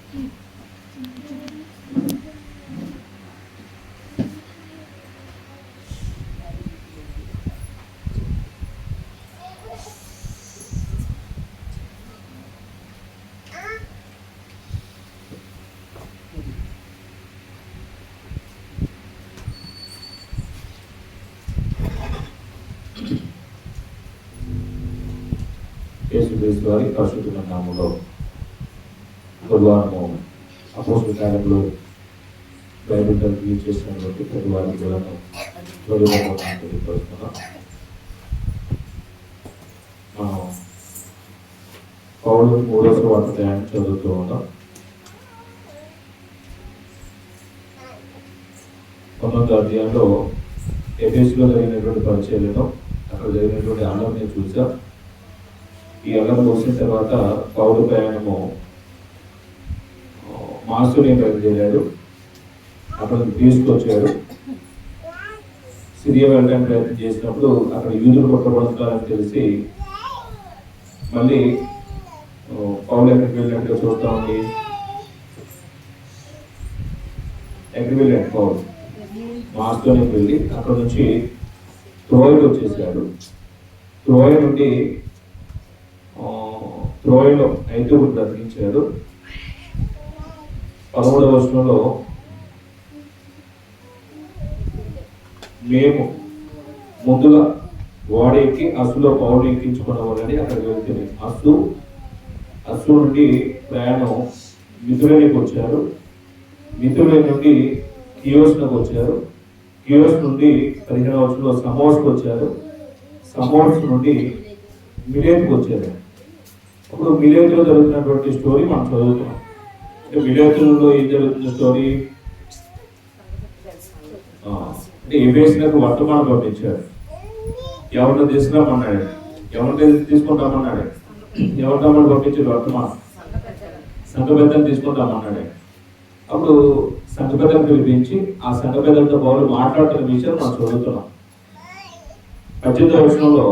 యేసుక్రీస్తు వారి పరిశుద్ధ నామములో గురువారము అపోస్తల కార్యములు బైబిల్ రిలీజ్ చేసినటువంటి ప్రతి వారికి తెలియపరుస్తున్నాం. మనం పౌలు 3వ సువార్త చదువుతూ ఉన్నాం. 9వ అధ్యాయంలో ఎఫెసులో జరిగినటువంటి పరిచర్యను, అక్కడ జరిగినటువంటి అల్లరిని చూసాం. ఈ అల్లం వచ్చిన తర్వాత పౌలు ప్రయాణము మాసుని బయలుదేరాడు. అక్కడ తీసుకొచ్చాడు. సిరియా వెళ్ళడానికి ప్రయత్నం చేసినప్పుడు అక్కడ యూదులు కొట్టబడుతున్నారని తెలిసి మళ్ళీ పౌలు ఎక్కడికి వెళ్ళినట్టుగా చూస్తా ఉంది. ఎక్కడికి వెళ్ళాడు పౌలు? మాస్లోనికి వెళ్ళి అక్కడ నుంచి త్రోయకు వచ్చేసాడు. త్రోయ నుండి త్రోయలో ఐదుగురు బ్రతికించాడు. 13వ వచనంలో మేము ముందుగా వాడెక్కి అస్సులో పౌలు ఎక్కించుకున్నామని అక్కడికి వెళ్తుంది. అస్సు నుండి ప్రయాణం మితులేనికి వచ్చారు. మితులే నుండి కియోస్కి వచ్చారు. కియోస్ నుండి 15వ వచనంలో సమోస్కి వచ్చారు. సమోస్ నుండి మిలేతుకు వచ్చారు. అప్పుడు మిలేతులో జరుగుతున్నటువంటి స్టోరీ మనం చదువుతున్నాం. అంటే మిలేతులలో ఏం జరుగుతున్న స్టోరీ అంటే ఎఫెసులకు వర్తమానం పంపించాడు. ఎవరిని తీసుకురామన్నాడు, ఎవరిని తీసుకుంటామన్నాడు, ఎవరి తమ్ముడు పంపించాడు వర్తమానం, సంఘ పెద్దలు తీసుకుంటామన్నాడు. అప్పుడు సంఘ పెద్దలు పిలిపించి ఆ సంఘ పెద్దలతో పౌలు మాట్లాడుతున్న విషయాలు మనం చదువుతున్నాం. 18వ వచనంలో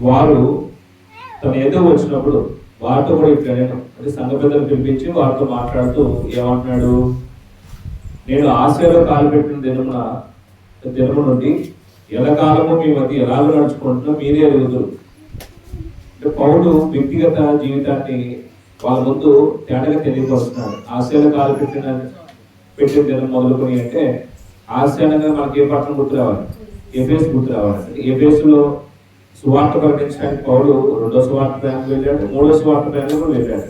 వారు తన ఎదురు వచ్చినప్పుడు వారితో కూడా ఇట్లా అంటే సంఘ పెద్దలు పిలిపించి వారితో మాట్లాడుతూ ఏమంటున్నాడు, నేను ఆశలో కాలుపెట్టిన దినము నుండి ఎల్లకాలము మీ మధ్య ఎలాగో నడుచుకుంటున్నా మీరే ఎదుగుతారు. అంటే పౌలు వ్యక్తిగత జీవితాన్ని వాళ్ళ ముందు తేడాగా తెలియపరుస్తున్నాడు. ఆశలో పెట్టిన దినం మొదలుకొని అంటే ఆశయంగా మనకి ఏ పట్టణం గుర్తు రావాలి? ఎఫెసు గుర్తు రావాలి. ఎఫెసులో సువార్త ప్రకటించడానికి పౌలు 2వ సువార్త ప్రయాణం వెళ్ళాడు, 3వ సువార్త ప్రయాణం కూడా వెళ్ళాడు.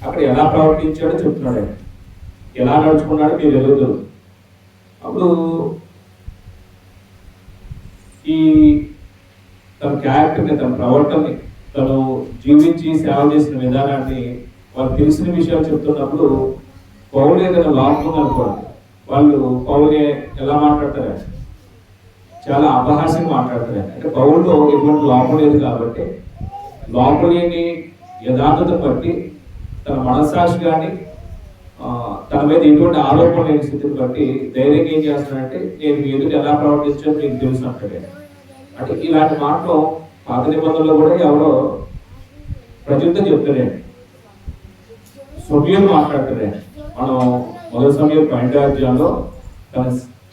అక్కడ ఎలా ప్రవర్తించాడో చెప్తున్నాడు. ఆయన ఎలా నడుచుకున్నాడో మీరు ఎదుగుతారు. అప్పుడు ఈ తన క్యారెక్టర్ని, తన ప్రవర్తనని, తను జీవించి సేవ చేసిన విధానాన్ని వాళ్ళకి తెలిసిన విషయాలు చెప్తున్నప్పుడు పౌలు ఏదైనా లోపం అనుకోండి, వాళ్ళు పౌలే ఎలా మాట్లాడతారు? చాలా అపహాస్యంగా మాట్లాడతారు. అంటే పౌరులో ఎటువంటి లోపం లేదు కాబట్టి లోపలేని యథార్థత బట్టి తన మనస్సాక్షి కానీ తన మీద ఎటువంటి ఆరోపణ లేని స్థితిని బట్టి ధైర్యంగా ఏం చేస్తాడంటే నేను మీ ఎదుటి ఎలా ప్రవర్తించాలో మీకు తెలుసు అంటాడు. అంటే ఇలాంటి మాటలు పాత నిబంధనలో కూడా ఎవరో ప్రజలతో చెప్తారండి, సమయం మాట్లాడతారండి. మనం మొదటి సమయం 12వ అధ్యాయంలో తన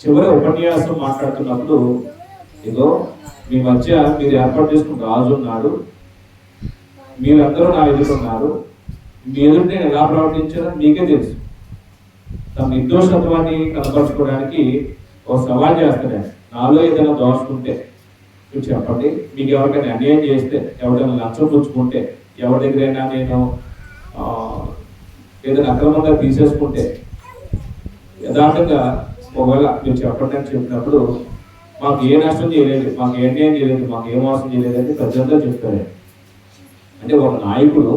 చివరి ఉపన్యాసం మాట్లాడుతున్నప్పుడు ఇదో మీ మధ్య మీరు ఏర్పాటు చేసుకున్న రాజు ఉన్నాడు, మీరందరూ నా ఎదురున్నారు, మీ ఎదురు నేను ఎలా ప్రవర్తించానో మీకే తెలుసు. తన నిర్దోషత్వాన్ని కనపరచుకోవడానికి ఒక సవాల్ చేస్తాడు. నాలో ఏదైనా దోషుకుంటే మీరు చెప్పండి, మీకు ఎవరికైనా అన్యాయం చేస్తే, ఎవరైనా లంచం పుచ్చుకుంటే, ఎవరి దగ్గరైనా నేను ఏదైనా అక్రమంగా తీసేసుకుంటే యథార్థంగా ఒకవేళ మీరు చెప్పండి అని చెప్పినప్పుడు మాకు ఏ నష్టం చేయలేదు, మాకు ఏ అన్యాయం చేయలేదు, మాకు ఏ మోసం చేయలేదు అని ప్రజలంతా చెప్తారు. అంటే ఒక నాయకుడు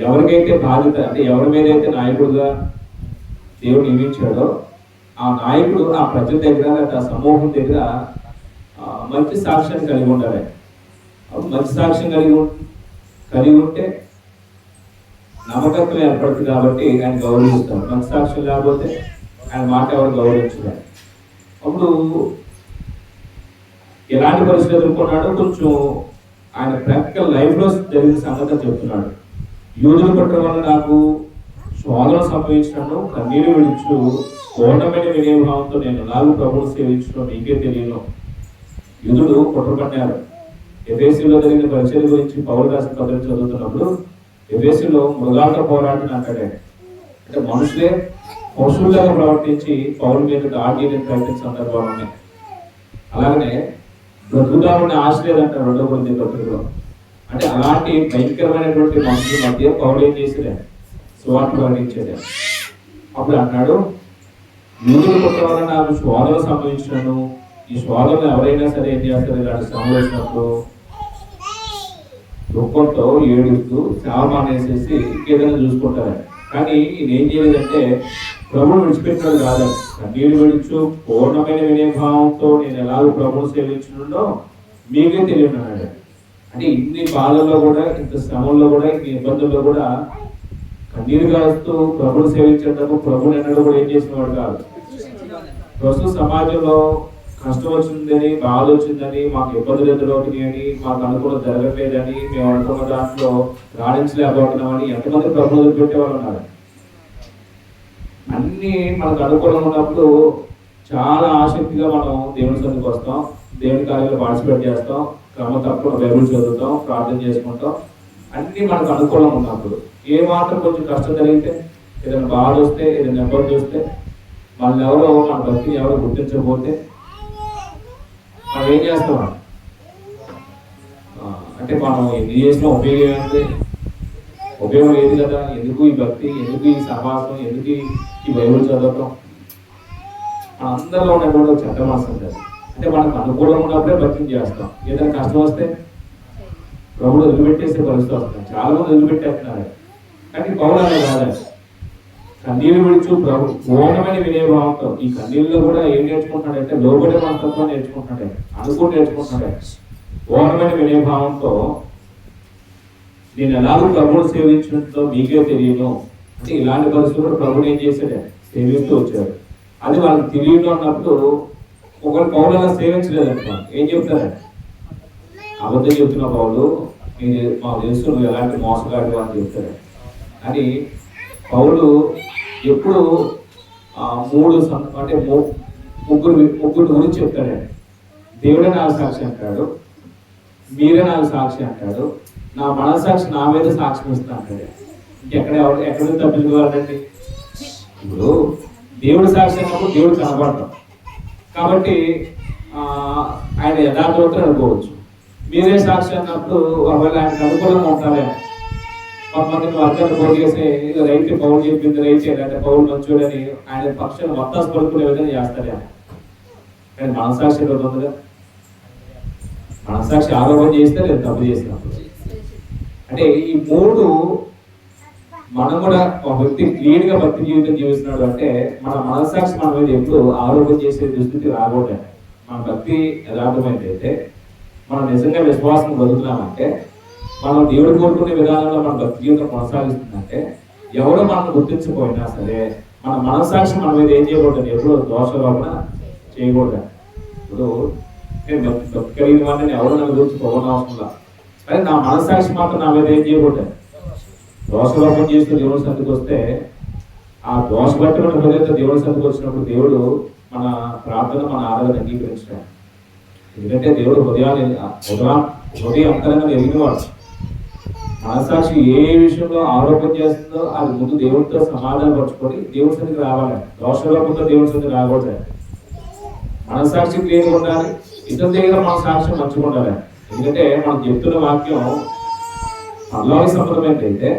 ఎవరికైతే బాధ్యత, అంటే ఎవరి మీద అయితే నాయకుడుగా దేవుడు నియమించాడో ఆ నాయకుడు ఆ ప్రజల దగ్గర ఆ సమూహం దగ్గర మంచి సాక్ష్యాన్ని కలిగి ఉండాలి. మంచి సాక్ష్యం కలిగి ఉంటే నమ్మకత్వం ఏర్పడుతుంది కాబట్టి ఆయన గౌరవిస్తాం. మంచి సాక్ష్యం లేకపోతే ఆయన మాట ఎవరు గౌరవించాలి. అప్పుడు ఎలాంటి పరిస్థితులు ఎదుర్కొన్నాడో కొంచెం ఆయన ప్రాక్టికల్ లైఫ్లో జరిగిన సంగతి చెప్తున్నాడు. యూదులు పట్టడం వల్ల నాకు శోధన సంభవించినను కన్నీరు విడుచు పూర్ణమైన వినయభావంతో నేను ఎలాగూ ప్రభువును సేవించడం మీకే తెలియను. యూదులు కుట్రపడ్డారు. ఎఫెసీలో జరిగిన పరిచర్య గురించి పౌలు రాసిన పత్రిక చదువుతున్నప్పుడు ఎఫెసీలో మృగాలతో పోరాడిన అంటాడే. అంటే మనుషులే పశువులాగా ప్రవర్తించి పౌరు మీద దాడి చేయడానికి ప్రయత్నించిన సందర్భాలు ఉన్నాయి. అలాగనే బ్రతుకుదామని ఆశ లేదంటారు 2వ కొరింథీ పత్రికలో. అంటే అలాంటి భయంకరమైనటువంటి మనుషుల మధ్య పౌరు ఏం చేసేదే, సువార్త ప్రకటించేదే. అప్పుడు అన్నాడు, యూదుల పుట్ట వల్ల నాకు శోధన సంభవించినను, ఈ శోధనలు ఎవరైనా సరే ఏం చేస్తారు, ఇలాంటి శ్రమలు వచ్చినప్పుడు దుఃఖంతో ఏడుస్తూ సేవ మానేసేసి ఇంకేదైనా చూసుకుంటారు. కానీ ఇది ఏం చేయలేదంటే ప్రభువును విడిచిపెట్టినాడు కాదండి. కన్నీరు విడుచు పూర్ణమైన వినయభావంతో నేను ఎలాగో ప్రభువును సేవించుండో మీకే తెలియన్నాడు. అంటే ఇన్ని బాధల్లో కూడా, ఇంత శ్రమంలో కూడా, ఇన్ని ఇబ్బందుల్లో కూడా కన్నీరు కాస్తూ ప్రభువును సేవించేటప్పుడు ప్రభువుని ఎన్నడూ కూడా ఏం చేసినవాడు కాదు. ప్రస్తుత సమాజంలో కష్టం వచ్చిందని, బాధ వచ్చిందని, మాకు ఇబ్బందులు ఎదురవుతున్నాయని, మాకు అనుకూలం జరగట్లేదని, మేము అనుకున్న దాంట్లో రాణించలేకపోతున్నామని ఎంతమంది ప్రభుత్వం పెట్టేవాళ్ళు ఉన్నారు. అన్నీ మనకు అనుకూలంగా ఉన్నప్పుడు చాలా ఆసక్తిగా మనం దేవుని సన్నిధికి వస్తాం, దేవుని కార్యాలు పార్టిసిపేట్ చేస్తాం, క్రమ తప్పకుండా బైబిల్ చదువుతాం, ప్రార్థన చేసుకుంటాం. అన్నీ మనకు అనుకూలంగా ఉన్నప్పుడు ఏ మాత్రం కొంచెం కష్టం జరిగితే, ఏదైనా బాధ వస్తే, ఏదైనా ఇబ్బంది వస్తే, మనల్ని ఎవరో మన భక్తిని ఎవరో గుర్తించకపోతే మనం ఏం చేస్తాం అంటే మనం ఎన్ని చేసినా ఉపయోగం ఏంటి? ఉపయోగం లేదు కదా. ఎందుకు ఈ భక్తి, ఎందుకు ఈ సహవాసం, ఎందుకు ఈ బైబిల్ చదవటం? అందరిలో ఉన్నటువంటి ఒక చెడ్డ మనసు ఉంటుంది. అంటే మనకు అనుకూలంగా ఉన్నప్పుడే భక్తిని చేస్తాం, ఏదైనా కష్టం వస్తే ప్రభుడు వదిలిపెట్టేసే పరిస్థితి వస్తుంది. చాలా మంది వదిలిపెట్టేస్తున్నారు. కానీ పౌలు అలా కాదు. కన్నీళ్ళు విడుచు ప్రభు పూర్ణమైన వినయభావంతో, ఈ కన్నీళ్ళలో కూడా ఏం నేర్చుకుంటున్నాడంటే లోబడే మనస్తత్వం నేర్చుకుంటున్నాడే, అనుకూలు నేర్చుకుంటున్నాడే. పూర్ణమైన వినయభావంతో నేను ఎలాగో ప్రభువును సేవించడంతో మీకే తెలియను. అంటే ఇలాంటి పరిస్థితుల్లో ప్రభుని ఏం చేశాడే, సేవిస్తూ వచ్చాడు. అది వాళ్ళకి తెలియదు అన్నప్పుడు ఒకరు పౌలు అలా సేవించలేదనుకో ఏం చెప్తారు, అబద్ధం చెప్తున్న పౌలు, నేను మాకు తెలుసు నువ్వు ఎలాంటి మోసగాడు అని చెప్తాడు. అని పౌలు ఎప్పుడు ముగ్గురు గురించి చెప్తాడండి. దేవుడే నాకు సాక్షి అంటాడు, మీరే నాకు సాక్షి అంటాడు, నా మనసాక్షి నా మీద సాక్ష్యం ఇస్తా అంటాడు. ఎక్కడ తప్పించుకోవాలండి? ఇప్పుడు దేవుడు సాక్షి అన్నప్పుడు దేవుడు కనబడతాం కాబట్టి ఆయన యథార్థవంతుడు అనుకోవచ్చు. మీరే సాక్షి అన్నప్పుడు ఒకవేళ ఆయనకు అనుకూలంగా ఉంటారే. కొంతమంది వర్గాన్ని పోగేసి రైతు పౌరులు చెప్పింది రైతు అంటే పౌరులు మంచోడని ఆయన పక్షాన్ని వత్తాసు పడుకునే విధంగా చేస్తారే. కానీ మనసాక్షి ఉందిగా, మనసాక్షి ఆరోపణ చేస్తే లేదు తప్పు చేసినప్పుడు. అంటే ఈ మూడు మనం కూడా ఒక వ్యక్తి క్లీన్ గా భక్తి జీవితం జీవిస్తున్నాడు అంటే మన మనసాక్షి మన మీద ఎప్పుడు ఆరోపణ చేసే దుస్థితి రాకూడదు. మన భక్తి యథార్థమైతే, మనం నిజంగా విశ్వాసం బతుకుతున్నామంటే, మనం దేవుడు కోరుకునే విధానంలో మన భక్తి జీవితం కొనసాగిస్తుందంటే, ఎవరో మనం గుర్తించకపోయినా సరే మన మనసాక్షి మన మీద ఏం చేయకూడదు, ఎప్పుడు దోషలోపన చేయకూడదు. ఇప్పుడు నేను భక్తి కలిగిన వాడిని ఎవరు నన్ను గురించి పోవడం అవసరం, కానీ నా మనసాక్షి మాత్రం నా మీద ఏం చేయకూడదు, దోషలోపం చేస్తూ దేవుడి సన్నిధికి వస్తే ఆ దోష బట్టి మన హృదయంతో దేవుడి సన్నిధికి వచ్చినప్పుడు దేవుడు మన ప్రార్థన, మన ఆరాధన అంగీకరించడం. ఎందుకంటే దేవుడు హృదయం అంతరంగా ఎరిగినవాడు. మనసాక్షి ఏ విషయంలో ఆరోపణ చేస్తుందో అది ముందు దేవుడితో సమాధానం పరుచుకొని దేవుడి సన్నిధికి రావాలి. దోషలోపంతో దేవుడి సన్నిధికి రాకూడదు. మనసాక్షి క్లియర్గా ఉండాలి, ఇతని దగ్గర మన సాక్ష్యం మంచిగా ఉండాలి. ఎందుకంటే మనం చెప్తున్న వాక్యం పరలోక సంబంధమైనది అయితే,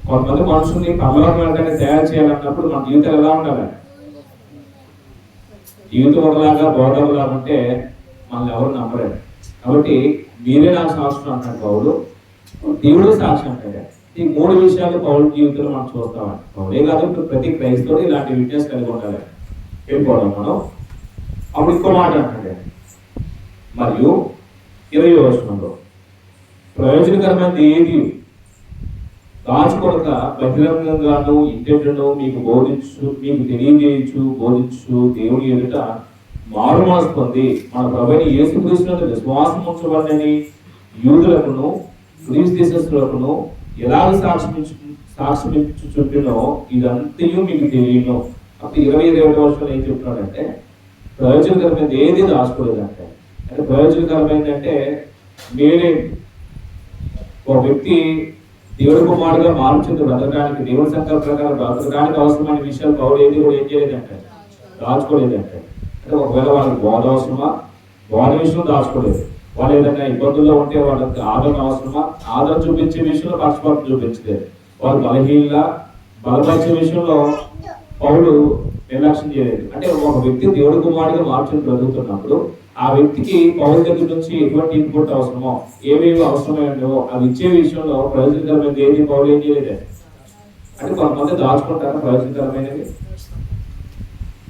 కొంతమంది మనుషుల్ని పరలోకం వెళ్ళడానికి తయారు చేయాలన్నప్పుడు మన జీవితం ఎలా ఉండాలి? జీవితం ఒకలాగా బోధలాగా ఉంటే మనల్ని ఎవరు నమ్మలేదు. కాబట్టి మీరే నాకు సాక్ష్యం అంటాడు పౌలు, దేవుడు సాక్ష్యం అంటాడు. ఈ మూడు విషయాలు పౌలు జీవితంలో మనం చూస్తామండి. పౌలే కాదు ప్రతి క్రైస్తవుడు ఇలాంటి విట్నెస్ కలిగి ఉండాలి. వెళ్ళిపోవడం మనం. అప్పుడు ఇంకో మాట అంటాడు, మరియు 20వ వచనంలో ప్రయోజనకరమైనది ఏది దాచుకొనక బహిరంగంగాను ఇంటెంటను మీకు తెలియజేయచ్చు, బోధించు దేవుని ఎదుట మారు మనసు పొంది మన ప్రభువైన యేసుక్రీస్తునందు విశ్వాసం ఉంచబడని యూదులకును గ్రీస్ దేశస్తులకును ఎలాగ సాక్ష్యం చుట్టినో ఇదంతయు మీకు తెలియను. అప్పుడు 20-21 వర్షాలు ఏం చెప్తున్నాడంటే ప్రయోజనకరమైనది ఏది దాచుకోలేదంటే. అంటే ప్రయోజనకరమైందంటే మీరే ఒక వ్యక్తి దేవుడి కుమారుడుగా మార్చుంది బ్రతకడానికి, దేవుడి సంకల్ప ప్రకారం బ్రతకడానికి అవసరమైన విషయాలు పౌరులు ఏది కూడా ఏం చేయలేదంటే దాచుకోలేదంటే. అంటే ఒకవేళ వాళ్ళకి బోధ అవసరమా, బోధ విషయంలో దాచుకోలేదు. వాళ్ళు ఏదైనా ఇబ్బందుల్లో ఉంటే వాళ్ళకి ఆదరణ అవసరమా, ఆదరణ చూపించే విషయంలో పక్షపాతం చూపించలేదు. వాళ్ళు బలపరిచే విషయంలో పౌరులు నిర్లక్ష్యం చేయలేదు. అంటే ఒక వ్యక్తి దేవుడి కుమారుడిగా మార్చుని బ్రతుకుతున్నప్పుడు ఆ వ్యక్తికి పౌరుల దగ్గర నుంచి ఎటువంటి ఇన్పుట్ అవసరమో, ఏమేమి అవసరమైనో అవి ఇచ్చే విషయంలో ప్రయోజనకరమైనది ఏది పౌరులు ఏం చేయలేదు. అంటే కొంతమంది దాచుకుంటారు ప్రయోజనకరమైనవి,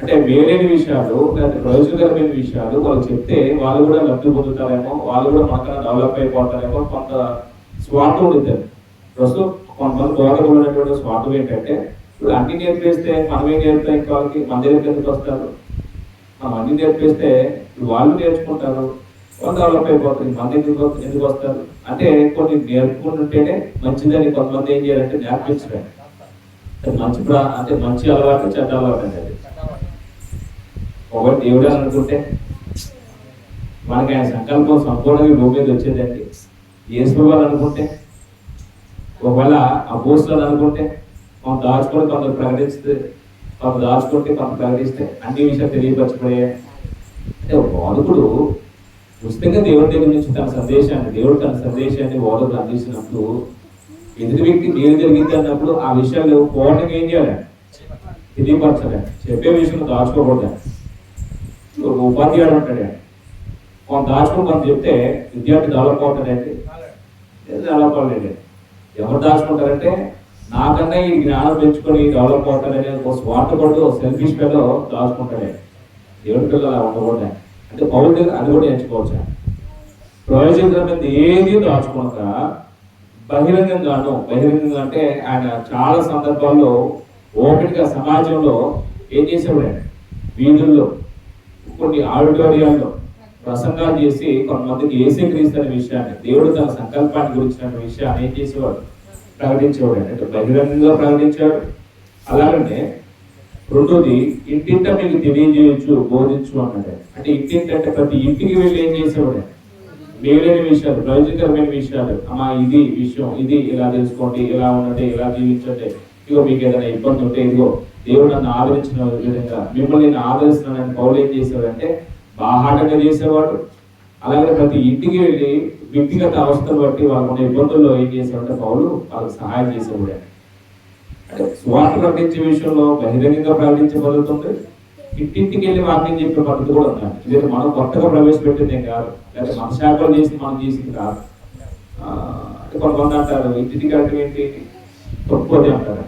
అంటే వేరేని విషయాలు లేదా ప్రయోజనకరమైన విషయాలు వాళ్ళు చెప్తే వాళ్ళు కూడా లబ్ధి పొందుతారేమో, వాళ్ళు కూడా మనకన్నా డెవలప్ అయిపోతారేమో, కొంత స్వార్థం ఉంటుంది. ప్రస్తుతం కొంతమంది బోధకులు ఉన్నటువంటి స్వార్థం ఏంటంటే ఇప్పుడు అన్ని నేర్పిస్తే మనమే నేర్పుతాం, ఇంకా వాళ్ళకి మన దగ్గరికి ఎందుకు వస్తారు, మనం అన్ని నేర్పిస్తే వాళ్ళు నేర్చుకుంటారు, వాళ్ళు డెవలప్ అయిపోతారు, మన దగ్గరికి ఎందుకు వస్తారు. అంటే కొన్ని నేర్పుకుంటుంటేనే మంచిదని కొంతమంది ఏం చేయాలంటే నేర్పించడం. అంటే మంచి అలవాటు చెడ్డ అలవాటు అనేది. ఒకటి దేవుడు అని అనుకుంటే మనకి ఆయన సంకల్పం సంపూర్ణంగా భూమి మీద వచ్చేదండి. యేసుప్రభువు అనుకుంటే, ఒకవేళ అపోస్తలులు అనుకుంటే కొంత దాచుకొని కొందరు ప్రకటిస్తే, కొంత దాచుకుంటే కొంత ప్రకటిస్తే అన్ని విషయాలు తెలియపరచిపోయాయి. అంటే బోధకుడు పుస్తకంగా దేవుడి దగ్గర నుంచి దేవుడు తన సందేశాన్ని బోధకుడు అందించినప్పుడు ఎదుటి వ్యక్తి దేవుడు జరిగింది అన్నప్పుడు ఆ విషయాలు పోవడానికి ఏం చేయాలి, తెలియపరచాలి. చెప్పే విషయం దాచుకోకూడదు. ఉపాధ్యాయుడు ఉంటాడు, కొంత దాచుకుని కొంత చెప్తే విద్యార్థి డెవలప్ అవుతాడండి, డెవలప్ అవ్వలేదు. ఎవరు దాచుకుంటారంటే నాకన్నా ఈ జ్ఞానం పెంచుకొని డెవలప్ అవుతాడని ఒక స్వార్థపడు సెల్ఫిష్ పిల్లలు దాచుకుంటాడే. దేవుడి పిల్లలు అలా ఉండకూడదు. అంటే పౌరుల దగ్గర అది కూడా ఎంచుకోవచ్చు. ప్రయోజనకరమైనది ఏది దాచుకున్నాక బహిరంగంగా అంటే ఆయన చాలా సందర్భాల్లో ఓపెన్గా సమాజంలో ఏం చేసేవాడు, వీధుల్లో కొన్ని ఆడిటోరియాల్లో ప్రసంగాలు చేసి కొంతమందికి యేసుక్రీస్తు అనే విషయాన్ని, దేవుడు తన సంకల్పాన్ని గురించిన విషయాన్ని ఏం చేసేవాడు, ప్రకటించేవాడు. అంటే బహిరంగంగా ప్రకటించాడు. అలాగనే రెండోది ఇంటింట మీకు తెలియజేయచ్చు, బోధించు అన్నట్టు. అంటే ఇంటింటే ప్రతి ఇంటికి వెళ్ళి ఏం చేసేవాడు, మేలైన విషయాలు, ప్రయోజనకరమైన విషయాలు, అమ్మా ఇది విషయం, ఇది ఇలా తెలుసుకోండి, ఇలా ఉండండి, ఇలా జీవించండి, ఇగో మీకు ఏదైనా ఇబ్బంది ఉంటే ఇదిగో దేవుడు నన్ను ఆదరించిన విధంగా మిమ్మల్ని నేను ఆదరిస్తున్నానని పౌలు ఏం చేసేవాడు అంటే బాహాటంగా చేసేవాడు. అలాగే ప్రతి ఇంటికి వెళ్ళి వ్యక్తిగత అవస్థలు బట్టి వాళ్ళకున్న ఇబ్బందుల్లో ఏం చేసేవాడంటే పౌలు వాళ్ళకి సహాయం చేసేవాడు. అంటే స్వార్థ ప్రకటించే విషయంలో బహిరంగంగా ప్రకటించే పద్ధతి ఉంది, ఇంటింటికి వెళ్ళి వాక్యం చెప్పే పద్ధతి కూడా ఉంది. ఇది మనం కొత్తగా ప్రవేశపెట్టింది ఏం కాదు, లేదా మన శాఖలు చేసి మనం చేసింది కాదు. అంటే కొంతమంది అంటారు ఇంటింటికి అంటే ఏంటి, తప్పది అంటారు.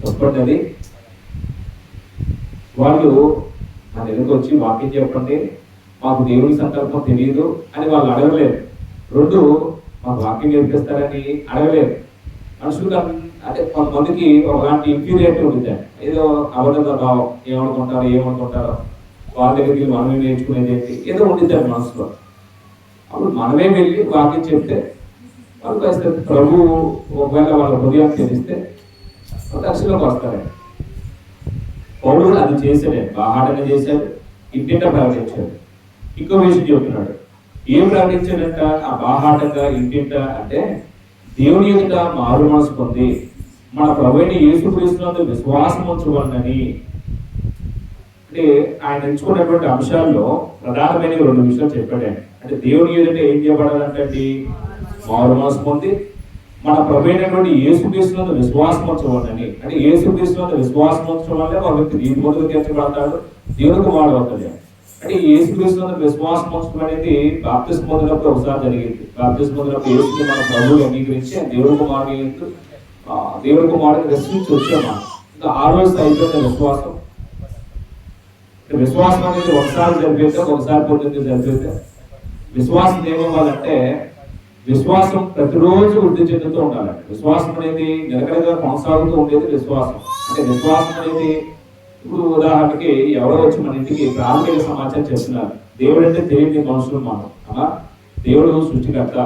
తప్పది వాళ్ళు మన ఎదురుకు వచ్చి వాక్యం చెప్పండి, మాకు దేవుడి సంకల్పం తెలియదు అని వాళ్ళు అడగలేరు. రెండు, మాకు వాక్యం నేర్పిస్తారని అడగలేరు. మనుషులు అంటే కొంతమందికి ఒకలాంటి ఇన్ఫీరియారిటీ ఉంటుంది, ఏదో అబద్ధంగా భావం, ఏమనుకుంటారో వాళ్ళ దగ్గరికి మనమే నేర్చుకునేది ఏంటి ఏదో ఉండిద్దారు మనసులో. అప్పుడు మనమే వెళ్ళి వాక్యం చెప్తే వాళ్ళు కాస్త ప్రభు ఒకవేళ వాళ్ళ హృదయాన్ని తెలిస్తే దర్శనంలోకి వస్తారే. పౌరుడు అది చేశాడే, బాహాటంగా చేశాడు, ఇంటింట ప్రకటించాడు. ఇంకో విషయం చెప్తున్నాడు, ఏం ప్రకటించాడంట ఆ బాహాటంగా ఇంటింట అంటే దేవుని ఎదుట మారు మనసు పొంది మన ప్రభువైన యేసుక్రీస్తునందు విశ్వాసం ఉంచవలనని. అంటే ఆయన ఎంచుకున్నటువంటి అంశాల్లో ప్రధానమైన 2 విషయాలు చెప్పాడు. అంటే దేవుని ఎదుట ఏం చేయబడాలంటే మారు మనసు పొంది మన ప్రభువైనటువంటి యేసుక్రీస్తునందు విశ్వాసం ఉంచవలనని. అంటే యేసుక్రీస్తునందు విశ్వాసం ఉంచడం వల్లే ఒక వ్యక్తి నీతిమంతుడుగా తీర్చబడతాడు, దేవునికి వాడవుతాడు. అంటే యేసుక్రీస్తునందు విశ్వాసం ఉంచడం అనేది బాప్తిస్మం పొందినప్పుడు ఒకసారి జరిగింది. బాప్తిస్మం పొందినప్పుడు యేసుని మన ప్రభువుని అంగీకరించి దేవుడి కుమారుడిని దర్శించి వచ్చాము. ఇంకా ఆ రోజు అయిపోయింది విశ్వాసం. విశ్వాసం అనేది ఒకసారి జరిపితే ఒకసారి పొందింది జరిపితే విశ్వాసం ఏమవ్వాలంటే విశ్వాసం ప్రతిరోజు వృద్ధి చెందుతూ ఉండాలి. విశ్వాసం అనేది నిలకడగా కొనసాగుతూ ఉండేది విశ్వాసం. అంటే విశ్వాసం అనేది ఇప్పుడు ఉదాహరణకి ఎవరో వచ్చి మన ఇంటికి ప్రాథమిక సమాచారం చెప్తున్నారు, దేవుడు అంటే తెలియని మనుషులు మనం అలా, దేవుడు సృష్టికర్త,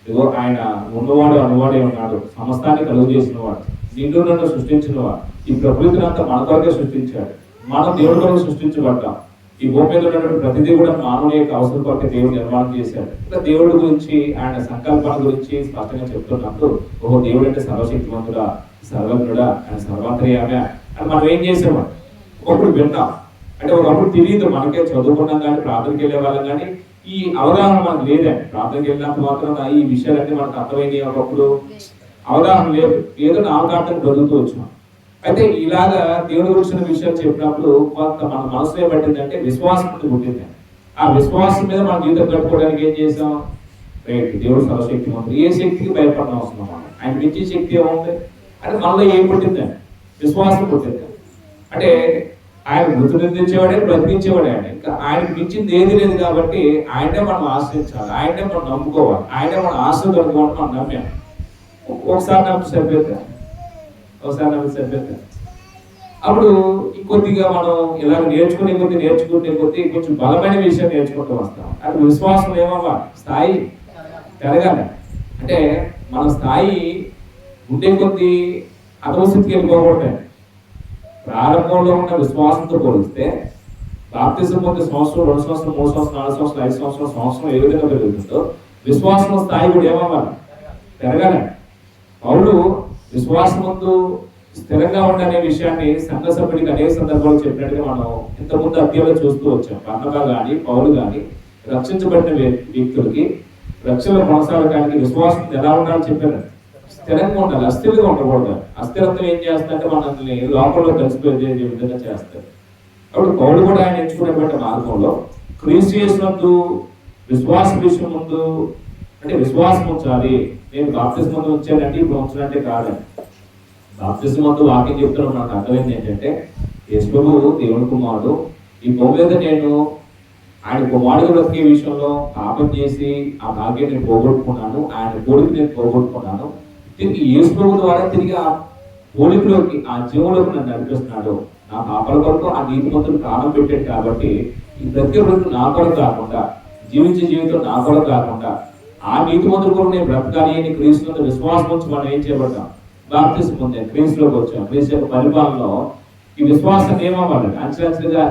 ఇదిగో ఆయన ఉన్నవాడు అనువాడే ఉన్నాడు, సమస్తాన్ని కలుగు చేసిన వాడు, నిన్ను నన్ను సృష్టించిన వాడు, ఈ ప్రకృతిని అంతా మన కొరకే సృష్టించాడు, మనం దేవుడి కొరకు సృష్టించబడ్డాం. ఈ భూమి మీద ఉన్నటువంటి ప్రతిదీ కూడా మానవుని యొక్క అవసరం కొరకే దేవుడు నిర్మాణం చేశాడు. ఇంకా దేవుడి గురించి ఆయన సంకల్పాల గురించి స్పష్టంగా చెప్తున్నప్పుడు ఓహో దేవుడు అంటే సర్వశక్తివంతుడా, సర్వజ్ఞుడా, ఆయన సర్వాంతర్యామే అని మనం ఏం చేసేవాడు ఒకప్పుడు విన్నాం. అంటే ఒకప్పుడు తెలియదు, మనకే చదువుకున్నాం కానీ ప్రార్థనకి వెళ్ళే వాళ్ళం కానీ ఈ అవగాహన మనకు లేదండి. ప్రార్థనకి వెళ్ళినంత మాత్రం ఈ విషయాలన్నీ మనకు అర్థమైంది. ఒకప్పుడు అవగాహన లేదు, ఏదో నామకార్థం బ్రతుకుతూ వచ్చినాం. అయితే ఇలాగా దేవుడి గురించిన విషయాలు చెప్పినప్పుడు కొంత మన మనసులో ఏమంటుందంటే విశ్వాసం పుట్టింది. ఆ విశ్వాసం మీద మన జీవితం కట్టుకోవడానికి ఏం చేసాం, రైట్ దేవుడు సర్వశక్తి మంత్రి, ఏ శక్తికి భయపడడం అవసరం, ఆయన మించి శక్తి ఏముంది అంటే మనలో ఏం పుట్టిందండి, విశ్వాసం పుట్టింది. అంటే ఆయన మృతి నిందించేవాడే, బ్రతికించేవాడే. ఆయన ఇంకా ఆయనకు మించింది ఏది లేదు కాబట్టి ఆయనే మనం ఆశ్రయించాలి, ఆయనే మనం నమ్ముకోవాలి, ఆయనే మనం ఆశ్రయించుకోవాలి. మనం నమ్మాం. ఒకసారి నమ్మి సరిపోతా, ఒకసారి నమ్మి సరిపోతా. అప్పుడు ఇంకొద్దిగా మనం ఇలా నేర్చుకునే కొద్దీ కొంచెం బలమైన విషయం నేర్చుకుంటూ వస్తాం. అక్కడ విశ్వాసం ఏమవ్వాలి, స్థాయి పెరగాలి. అంటే మన స్థాయి ఉండే కొద్దీ అధోస్థితికి వెళ్ళిపోకూడదు. ప్రారంభంలో ఉన్న విశ్వాసంతో పోలిస్తే బాప్తిజం పొందే సంవత్సరం, 2 సంవత్సరం, 3 సంవత్సరం, 4 సంవత్సరం, 5 సంవత్సరం, సంవత్సరం ఏ విధంగా పెరుగుతుందో విశ్వాసం స్థాయి కూడా ఏమవ్వాలి, పెరగాలి. పౌలు విశ్వాసం ముందు స్థిరంగా ఉండనే విషయాన్ని సంఘ సభ్యుడికి అనేక సందర్భాలు చెప్పినట్టుగా మనం ఇంతకుముందు అధ్యాయంలో చూస్తూ వచ్చాం. బర్నబా కానీ పౌలు కానీ రక్షించబడిన వ్యక్తులకి రక్షణలో కొనసాగడానికి విశ్వాసం ఎలా ఉండాలని చెప్పారు. స్థిరంగా ఉండాలి, అస్థిరంగా ఉండకూడదు. అస్థిరత్వం ఏం చేస్తుందంటే మనల్ని లోపల కలిసిపోయే విధంగా చేస్తారు. అప్పుడు పౌలు కూడా ఆయన ఎంచుకున్నటువంటి మార్గంలో క్రీస్తు యేసునందు విశ్వాస విషయం ముందు అంటే విశ్వాసం ఉంచాలి. నేను బాప్తిజం ముందు ఉంచానంటే ఇప్పుడు ఉంచాలంటే కాదండి. బాప్తిజం ముందు వాక్యం చెప్తున్నా నాకు అర్థమైంది ఏంటంటే యేసు ప్రభువు దేవుని కుమారుడు, ఈ భూమి మీద నేను ఆయన కుమారుడు బ్రతికే విషయంలో పాపం చేసి ఆ భాగ్యాన్ని నేను పోగొట్టుకున్నాను, ఆయన కోరిక నేను పోగొట్టుకున్నాను. తిరిగి యేసు ప్రభు ద్వారా తిరిగి ఆ పోలికలోకి, ఆ జీవంలోకి నన్ను నడిపిస్తున్నాడు. నా పాపల కొరకు ఆ నీతిమంతుడు ప్రాణం పెట్టాడు కాబట్టి ఈ బ్రతికే బ్రతుకు నా కొరకు కాకుండా, జీవించే జీవితం నా కొరకు కాకుండా ఆ నీతిమంతుడు కూడా నేను బ్రతకాలి అని క్రీస్తులో విశ్వాసం వచ్చి మనం ఏం చేయబడ్డాం, బాప్తిజం పొందాం, క్రీస్తులోకి వచ్చాం. క్రీస్తు యొక్క పరిపాలనలో ఈ విశ్వాసం ఏమవ్వాలి, అంచెలంచెలుగా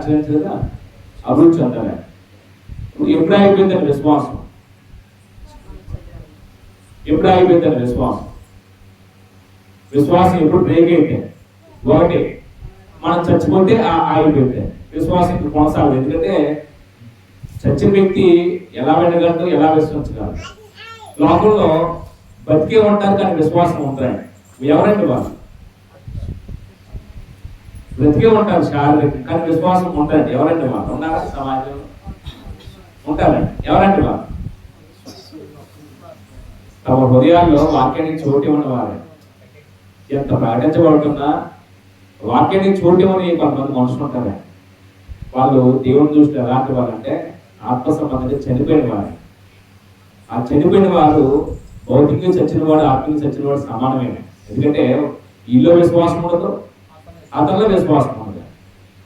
అభివృద్ధి చెందాలి. ఎప్పుడు అయిపోయిందని విశ్వాసం, ఎప్పుడు అయిపోయిందని విశ్వాసం ఎప్పుడు బ్రేక్ అయితే ఒకటి మనం చచ్చిపోతే ఆగిపోతే విశ్వాసం కొనసాగదు. ఎందుకంటే చచ్చిన వ్యక్తి ఎలా వెళ్ళగలదు, ఎలా విశ్వసించగలరు. లోకంలో బతికే ఉంటారు కానీ విశ్వాసం ఉంటారండి. ఎవరండి వాళ్ళు? బ్రతికే ఉంటారు శారీరక కానీ విశ్వాసం ఉంటారండి. ఎవరండి వాళ్ళు? ఉన్నారా సమాజంలో? ఉంటారండి. ఎవరండి వాళ్ళు? తమ హృదయాల్లో వాక్యానికి చోటు ఉన్నవారే. ఎంత ప్రకటించబడుతున్నా వాక్యానికి చోటు ఇవ్వని కొంతమంది మనుషులు ఉంటారు. వాళ్ళు దేవుని దృష్టిలో ఎలాంటి వాళ్ళంటే ఆత్మ సంబంధంగా చనిపోయిన వారు. ఆ చనిపోయిన వారు భౌతికంగా చచ్చిన వాడు, ఆత్మీయంగా చచ్చిన వాడు సమానమే. ఎందుకంటే వీళ్ళో విశ్వాసం ఉండదు, అతనిలో విశ్వాసం ఉండదు.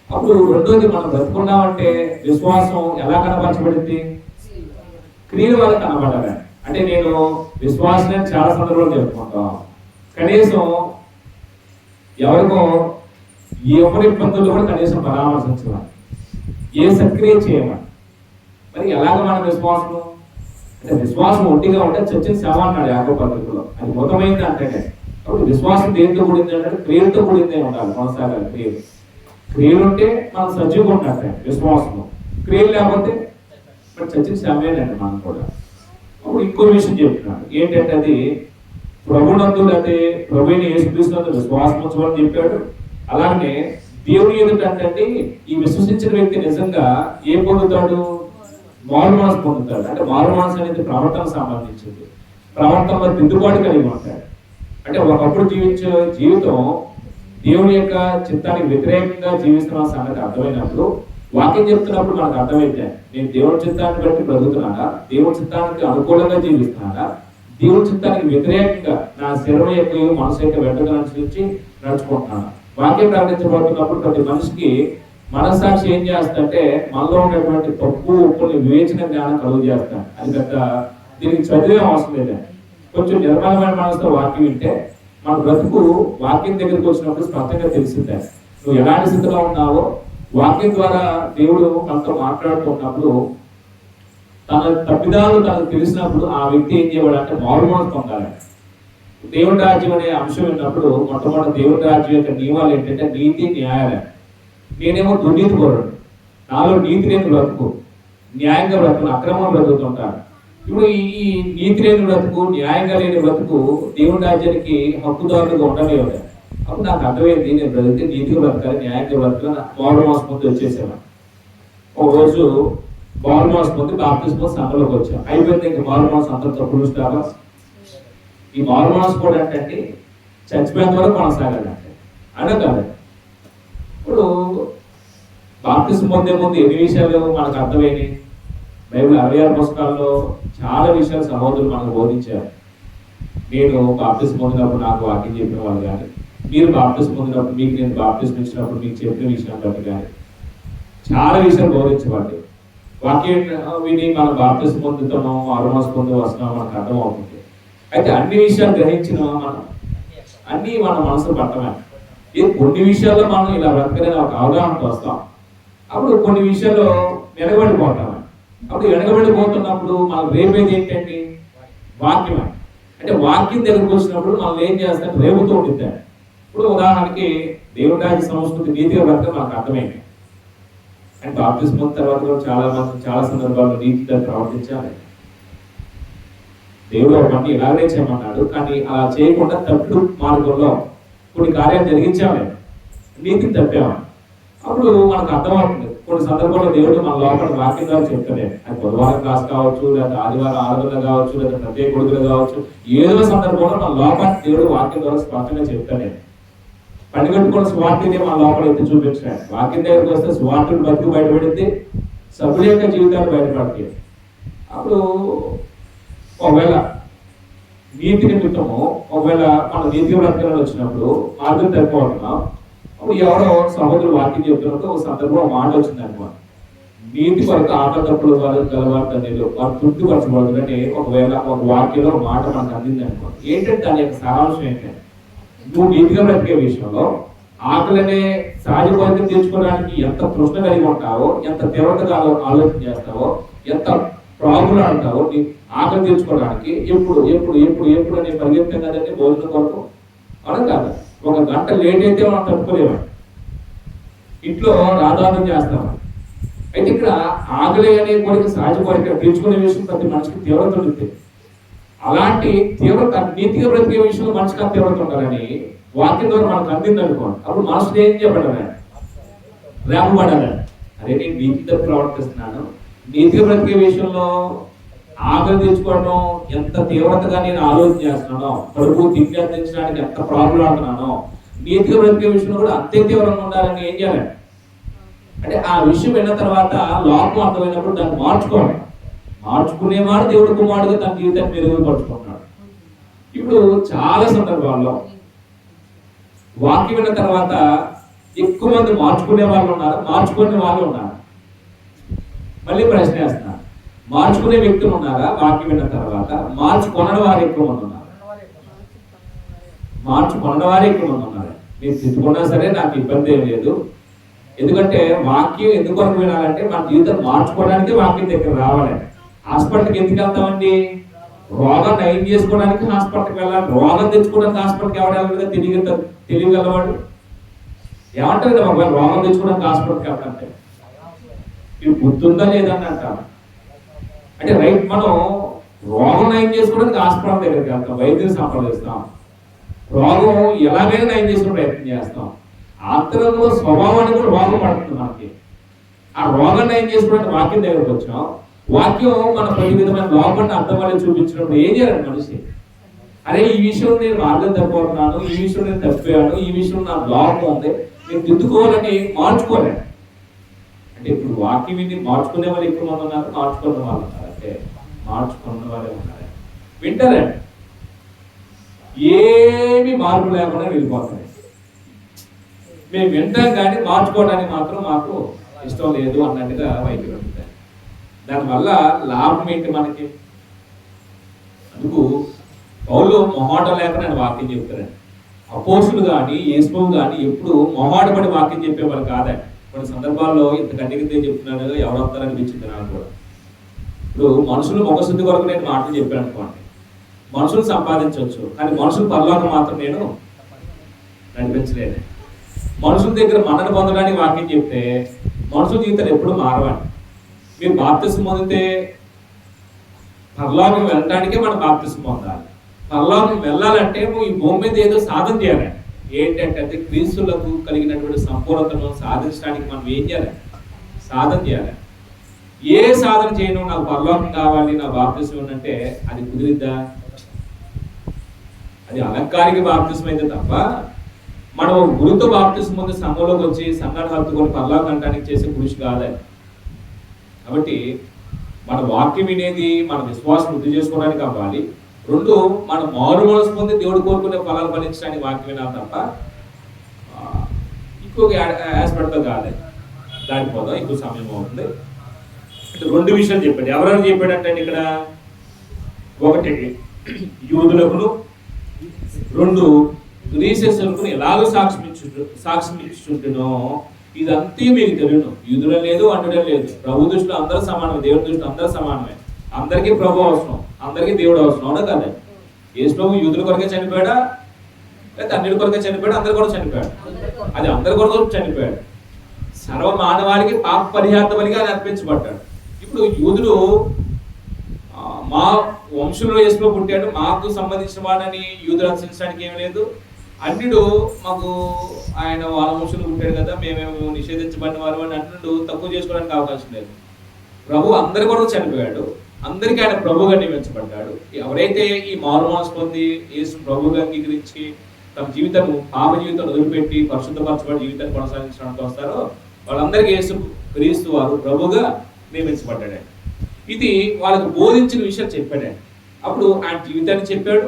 అప్పుడు రెండోది మనం బ్రతుకున్నామంటే విశ్వాసం ఎలా కనపరచబడింది, క్రియల వల్ల కనబడాలి. అంటే నేను విశ్వాసం చాలా సందర్భాలు చెప్పుకుంటాం. కనీసం ఎవరికో ఎవరి ఇబ్బందులు కూడా కనీసం పరామర్శించాలి, ఏ సక్రియ చేయమని. మరి ఎలాగ మన విశ్వాసం అంటే విశ్వాసం ఒంటిగా ఉంటే చచ్చిన శవ అన్నాడు యాకోబు పత్రికలో. అది మొత్తమైంది అంటే అప్పుడు విశ్వాసం దేనితో కూడింది అంటే క్రియలతో కూడిందే ఉండాలి, కొనసాగాలి. క్రియలు ఉంటే మనం సజీవంగా ఉన్నట్టే విశ్వాసము, క్రియలు లేకపోతే మరి చచ్చిన శవేనండి మనం కూడా. అప్పుడు ఇంకో విషయం చెప్తున్నాడు ఏంటంటే అది ప్రభునందు అంటే ప్రభుని యేసుక్రీస్తునందు విశ్వాసం ఉంచమని చెప్పాడు. అలాగే దేవుని ఎదుటంటే ఈ విశ్వసించిన వ్యక్తి నిజంగా ఏం పొందుతాడు, మారు మనసు పొందుతాడు. అంటే మారు మనసు అనేది ప్రవర్తనకు సంబంధించింది. ప్రవర్తనలో దిద్దుబాటు కలిగి ఉంటాడు. అంటే ఒకప్పుడు జీవించే జీవితం దేవుని యొక్క చిత్తానికి వ్యతిరేకంగా జీవిస్తున్న సంగతి అర్థమైనప్పుడు వాక్యం చెప్తున్నప్పుడు మనకు అర్థమైతే నేను దేవుని చిత్తాన్ని బట్టి బ్రతుకుతున్నానా, దేవుని చిత్తానికి అనుకూలంగా జీవిస్తున్నానా, దేవుని చిత్తానికి వ్యతిరేకంగా నా శరీరం యొక్క మనసు యొక్క వెంటనే అనుసరించి నడుచుకుంటున్నాను. వాక్యం ప్రకటించబడుతున్నప్పుడు ప్రతి మనిషికి మనస్సాక్షి ఏం చేస్తుంటే మనలో ఉన్నటువంటి తప్పు ఒప్పుని వివేచన జ్ఞానం కలుగు చేస్తాను. అది పెద్ద దీనికి చదివే అవసరం లేదండి. కొంచెం నిర్మలమైన మనసుతో వాక్యం వింటే మన బ్రతుకు వాక్యం దగ్గరికి వచ్చినప్పుడు స్పష్టంగా తెలిసిందే. నువ్వు ఎలాంటి స్థితిలో ఉన్నావో వాక్యం ద్వారా దేవుడు మనతో మాట్లాడుతున్నప్పుడు తన తప్పిదాలు తనకు తెలిసినప్పుడు ఆ వ్యక్తి ఏం చేయవాలంటే మారుమనసు పొందాలి. దేవుడి రాజ్యం అనే అంశం విన్నప్పుడు మొట్టమొదటి దేవుడి రాజ్యం యొక్క నియమాలు ఏంటంటే నీతి న్యాయాలయం. నేనేమో దుర్నీతి కోరడు, నాలో నీతి లేని బ్రతుకు, న్యాయంగా బ్రతుకు, అక్రమం బ్రతుకుతుంటాను. ఇప్పుడు ఈ నీతి లేని బ్రతుకు, న్యాయంగా లేని బ్రతుకు దేవుడి రాజ్యానికి హక్కుదారులుగా ఉండలేవు. అప్పుడు నాకు అర్థమైంది, నేను బ్రతికి నీతిగా బ్రతకాలి, న్యాయంగా బ్రతకాలి. మారు మాసం ముందు వచ్చేసాను. ఒక రోజు మారు మాసం ముందు బాప్తిస్మం సంఘంలోకి వచ్చాను. అయిపోయింది, ఇంకా మారు మాసం అందరితో పులుస్తావా. ఈ మారు మాసం కూడా అంటే చచ్చిపోయేంత వరకు కొనసాగాలంటే అనే కాదు. ఇప్పుడు బాప్తిస్మం పొందే ముందు ఎన్ని విషయాలు మనకు అర్థమైనవి? బైబిల్ 66 పుస్తకాల్లో చాలా విషయాలు సహోదరులు మనకు బోధించారు. నేను బాప్తిస్మం పొందినప్పుడు నాకు వాక్యం చెప్పిన వాళ్ళు కానీ, మీరు బాప్తిస్మం పొందినప్పుడు మీకు నేను బాప్తిస్మం ఇచ్చినప్పుడు మీకు చెప్పిన విషయం బట్టి కానీ చాలా విషయాలు బోధించబడ్డాయి. వాక్యం విని మనం బాప్తిస్మం పొందుతున్నాం, మారు మాసం పొంది వస్తున్నాం మనకు అర్థం అవుతుంది. అయితే అన్ని విషయాలు గ్రహించిన మనం అన్ని మన మనసు పట్టమే. కొన్ని విషయాల్లో మనం ఇలా బ్రతకలేని ఒక అవగాహనకు వస్తాం. అప్పుడు కొన్ని విషయాల్లో వెనకబడిపోతాం. అప్పుడు వెనకబడిపోతున్నప్పుడు మనం రేపేది ఏంటండి? వాక్యమే. అంటే వాక్యం దగ్గరకు వచ్చినప్పుడు మనం ఏం చేస్తాం? రేపుతూ ఉంటుంది. ఇప్పుడు ఉదాహరణకి దేవుడి రాజ్య సంస్కృతి నీతిగా బ్రతక మనకు అర్థమైంది. అండ్ బాప్తిస్మం తర్వాత కూడా చాలా సందర్భాల్లో నీతిగా ప్రవర్తించాలి. దేవుడు అవన్నీ ఇలాగే చేయమన్నాడు, కానీ అలా చేయకుండా తప్పుడు మార్గంలో కొన్ని కార్యాలు జరిగించామే, నీతిని తప్పాము. అప్పుడు మనకు అర్థమవుతుంది. కొన్ని సందర్భాల్లో దేవుడు మన లోపల వాక్యం ద్వారా చెప్తాడే. అది బుధవారం క్లాస్ కావచ్చు, లేదా ఆదివారం ఆరాధన కావచ్చు, లేదా ప్రత్యేక కొడుకులు కావచ్చు, ఏదో సందర్భంలో మన లోపల దేవుడు వాక్యం ద్వారా స్పష్టంగా చెప్తాడే. పనిగట్టుకున్న స్వార్థిని మన లోపల ఎత్తి చూపించాడు. వాక్యం దగ్గరికి వస్తే స్వార్థుడు బతుకు బయటపడింది, సభ్యుల యొక్క జీవితాలు బయటపడతాయి. అప్పుడు ఒకవేళ నీతి నిమిత్తము ఒకవేళ మన నీతి బ్రతకాలని వచ్చినప్పుడు మార్గం తప్పిపోతున్నాం. అప్పుడు ఎవరో సహోదరులు వాక్యం చెప్తున్నప్పుడు ఒక సందర్భం మాట వచ్చింది అనుకోండి, నీతి కొరకు ఆట తప్పులు గలవారు వారు తృప్తిపరచబడుతుందని ఒకవేళ ఒక వాక్యంలో మాట మనకు అందింది అనుకోండి. ఏంటంటే దాని యొక్క సారాంశం ఏంటంటే, నువ్వు నీతిగా బ్రతికే విషయంలో ఆకలినే సహజ కోరిక తీర్చుకోవడానికి ఎంత తృష్ణ కలిగి ఉంటావో, ఎంత తీవ్రతగా ఆలోచన చేస్తావో, ఎంత ప్రాబ్లం అంటావో, నీ ఆకలి తీర్చుకోవడానికి ఎప్పుడు ఎప్పుడు ఎప్పుడు ఎప్పుడు అనే పరిగెత్తాం కదండి భోజనం కొరకు. అవును కాదు, ఒక గంట లేట్ అయితే మనం తప్పుకోలేము, ఇంట్లో రాధానం చేస్తాము. అయితే ఇక్కడ ఆకలి అనే కోరిక సహజ కోరిక తీర్చుకునే విషయం ప్రతి మనిషికి తీవ్రత ఉంటుంది. అలాంటి తీవ్రత నీతిగా బ్రతికే విషయంలో మనిషికి అంత తీవ్రత ఉండాలని వాక్యం ద్వారా మనకు అందింది అనుకోండి. అప్పుడు మనసులో ఏం చేయబడాలి? రేపబడాలి. అదే నేను నీతితో ప్రవర్తిస్తున్నాను, నీతిగా బ్రతికే విషయంలో ఆకలి తెచ్చుకోవడం ఎంత తీవ్రతగా నేను ఆలోచన చేస్తున్నానో, కడుపు తిండి అందించడానికి ఎంత ప్రాబ్లం ఆడుతున్నానో, నీతిగా బ్రతికే విషయంలో కూడా అంతే తీవ్రంగా ఉండాలని ఏం చేయాలి అంటే, ఆ విషయం విన్న తర్వాత లోపం అర్థమైనప్పుడు దాన్ని మార్చుకోవాలి. మార్చుకునేవాడు దేవుడు కుమారుడుగా తన జీవితాన్ని మెరుగుపరుచుకుంటున్నాడు. ఇప్పుడు చాలా సందర్భాల్లో వాక్యం విన్న తర్వాత ఎక్కువ మంది మార్చుకునే వాళ్ళు ఉన్నారు, మార్చుకునే వాళ్ళు ఉన్నారు. మళ్ళీ ప్రశ్న వేస్తున్నారు, మార్చుకునే వ్యక్తులు ఉన్నారా? వాక్యం విన్న తర్వాత మార్చుకొనని వారు ఎక్కువ మంది ఉన్నారు. మార్చుకొనని వారు ఎక్కువ మంది ఉన్నారు. మీరు తిట్టుకున్నా సరే నాకు ఇబ్బంది ఏం లేదు. ఎందుకంటే వాక్యం ఎందుకు వినాలంటే మన జీవితం మార్చుకోవడానికి వాక్యం దగ్గర రావాలి. హాస్పిటల్కి ఎందుకు వెళ్తామండి? రోగం నయం చేసుకోవడానికి హాస్పిటల్కి వెళ్ళాలి. రోగం తెచ్చుకోవడానికి హాస్పిటల్కి ఎవరు తెలియగలవాడు? ఏమంటారు కదా, ఒకవేళ రోగం తెచ్చుకోవడానికి హాస్పిటల్కి వెళ్తాంటే ఇవి గుర్తుందా లేదని అంటారు. అంటే రైట్, మనం రోగం నయం చేసుకోవడానికి హాస్పిటల్ దగ్గరికి వెళ్తాం, వైద్యుని సంప్రదిస్తాం, రోగం ఎలాగైనా నయం చేసుకుని ప్రయత్నం చేస్తాం. ఆంతరంలో స్వభావాన్ని కూడా రోగం పడుతుంది మనకి. ఆ రోగం నయం చేసుకోవడానికి వాక్యం దగ్గరకు వచ్చాం. వాక్యం మన ప్రతి విధమైన లోపాన్ని అర్థం వల్ల చూపించినప్పుడు ఏం చేయాలి మనిషి? అరే, ఈ విషయం నేను మార్గం తప్పిపోతున్నాను, ఈ విషయం నేను తప్పిపోయాను, ఈ విషయం నా లోపం ఉంది, నేను దిద్దుకోవాలని మార్చుకోలేను. అంటే ఇప్పుడు వాక్యం విని మార్చుకునే వాళ్ళు ఎక్కువ మంది ఉన్నారు, మార్చుకున్న వాళ్ళు ఉన్నారు. అంటే మార్చుకున్న వాళ్ళే ఉన్నారు, వింటారే, ఏమి మార్పు లేకుండా వెళ్ళిపోతాయి. మేము వింటాం కానీ మార్చుకోవడానికి మాత్రం మాకు ఇష్టం లేదు అన్నట్టుగా వైద్యులు ఉంటాయి. దానివల్ల లాభం ఏంటి మనకి? అందుకు పౌలు మొహాటం లేక నేను వాక్యం చెప్తానండి. అపోస్తులు కానీ యేసు కానీ ఎప్పుడు మొహాటపడి వాక్యం చెప్పేవాళ్ళు కాదండి. కొన్ని సందర్భాల్లో ఇంత కన్నిగితే చెప్తున్నాను ఎవరు వస్తారనిపించింది నాకు కూడా. ఇప్పుడు మనుషులు ముఖశుద్ధి కొరకు నేను మాటలు చెప్పాను అనుకోండి, మనుషులు సంపాదించవచ్చు, కానీ మనుషులు పరలోకం మాత్రం నేను నడిపించలేను. మనుషుల దగ్గర మన్నన పొందడానికి వాక్యం చెప్తే మనుషుల జీవితాలు ఎప్పుడు మారవండి. మీరు బాప్తిసం పొందితే పరలోకం వెళ్ళడానికే మనం బాప్తిసం పొందాలి. పరలోకం వెళ్ళాలంటే ఈ భూమి మీద ఏదో సాధన చేయాలండి. ఏంటంటే క్రీస్తులకు కలిగినటువంటి సంపూర్ణతను సాధించడానికి మనం ఏం చేయాలి? సాధన చేయాలి. ఏ సాధన చేయను నాకు పరలోకం కావాలి, నా బాప్తిసం అంటే అది కుదిరిద్దా? అది అలంకారిక బాప్తిసం అయితే తప్ప మనం గురుతో బాప్తిసం ముందు సంఘంలోకి వచ్చి సంఘాన్ని హత్తుకొని పరలోకం అంటానికి చేసే కృషి కాదని. కాబట్టి మన వాక్యం వినేది మన విశ్వాసం వృద్ధి చేసుకోవడానికి అవ్వాలి. రెండు, మనం మారు మనసు పొంది దేవుడు కోరుకునే ఫలాలు ఫలించడానికి వాక్యం వినాలి తప్ప ఇంకొక ఆస్పెక్ట్తో కాదు. దానికి పోదాం, ఇంకో సమయం అవుతుంది. అంటే రెండు విషయాలు చెప్పాడు. ఎవరెవరు చెప్పాడంటే ఇక్కడ ఒకటి యూదులకును, రెండు గ్రీసెస్లకు ఎలాగో సాక్ష్యం ఇచ్చుంటునో ఇదంతా మీకు తెలియను. యూదుల లేదు, అంటుడే లేదు. ప్రభు దృష్టిలో అందరూ సమానమే, దేవుడి దృష్టిలో అందరూ సమానమే. అందరికీ ప్రభు అవసరం, అందరికీ దేవుడు అవసరం. అవునా కదా? యేసు ప్రభు యూదుల కొరకే చనిపోయాడా, లేదా అన్నిటి కొరకే చనిపోయాడు? అందరి కొరకు చనిపోయాడు. అది అందరి కొరకు చనిపోయాడు. సర్వ మానవాళికి పాప పరిహార్థమనిగా అర్పించబడ్డాడు. ఇప్పుడు యూదులు మా వంశంలో యేసు పుట్టాడు, మాకు సంబంధించిన వాడని యూదులు అనుసరించడానికి ఏమి లేదు. అన్నిడు మాకు ఆయన వాళ్ళ వంశంలో పుట్టాడు కదా, మేమేమో నిషేధించబడిన వారు అని అన్నిడు తక్కువ చేసుకోవడానికి అవకాశం లేదు. ప్రభు అందరి కొరకు చనిపోయాడు, అందరికీ ఆయన ప్రభుగా నియమించబడ్డాడు. ఎవరైతే ఈ మారు మనసు పొంది యేసు ప్రభుగా అంగీకరించి తమ జీవితం పాప జీవితాన్ని వదిలిపెట్టి పరిశుద్ధపరచబడి జీవితాన్ని కొనసాగించడానికి వస్తారో వాళ్ళందరికీ యేసు క్రీస్తు వారు ప్రభుగా నియమించబడ్డాడు. ఇది వాళ్ళకు బోధించిన విషయం చెప్పాడు. అప్పుడు ఆయన జీవితాన్ని చెప్పాడు.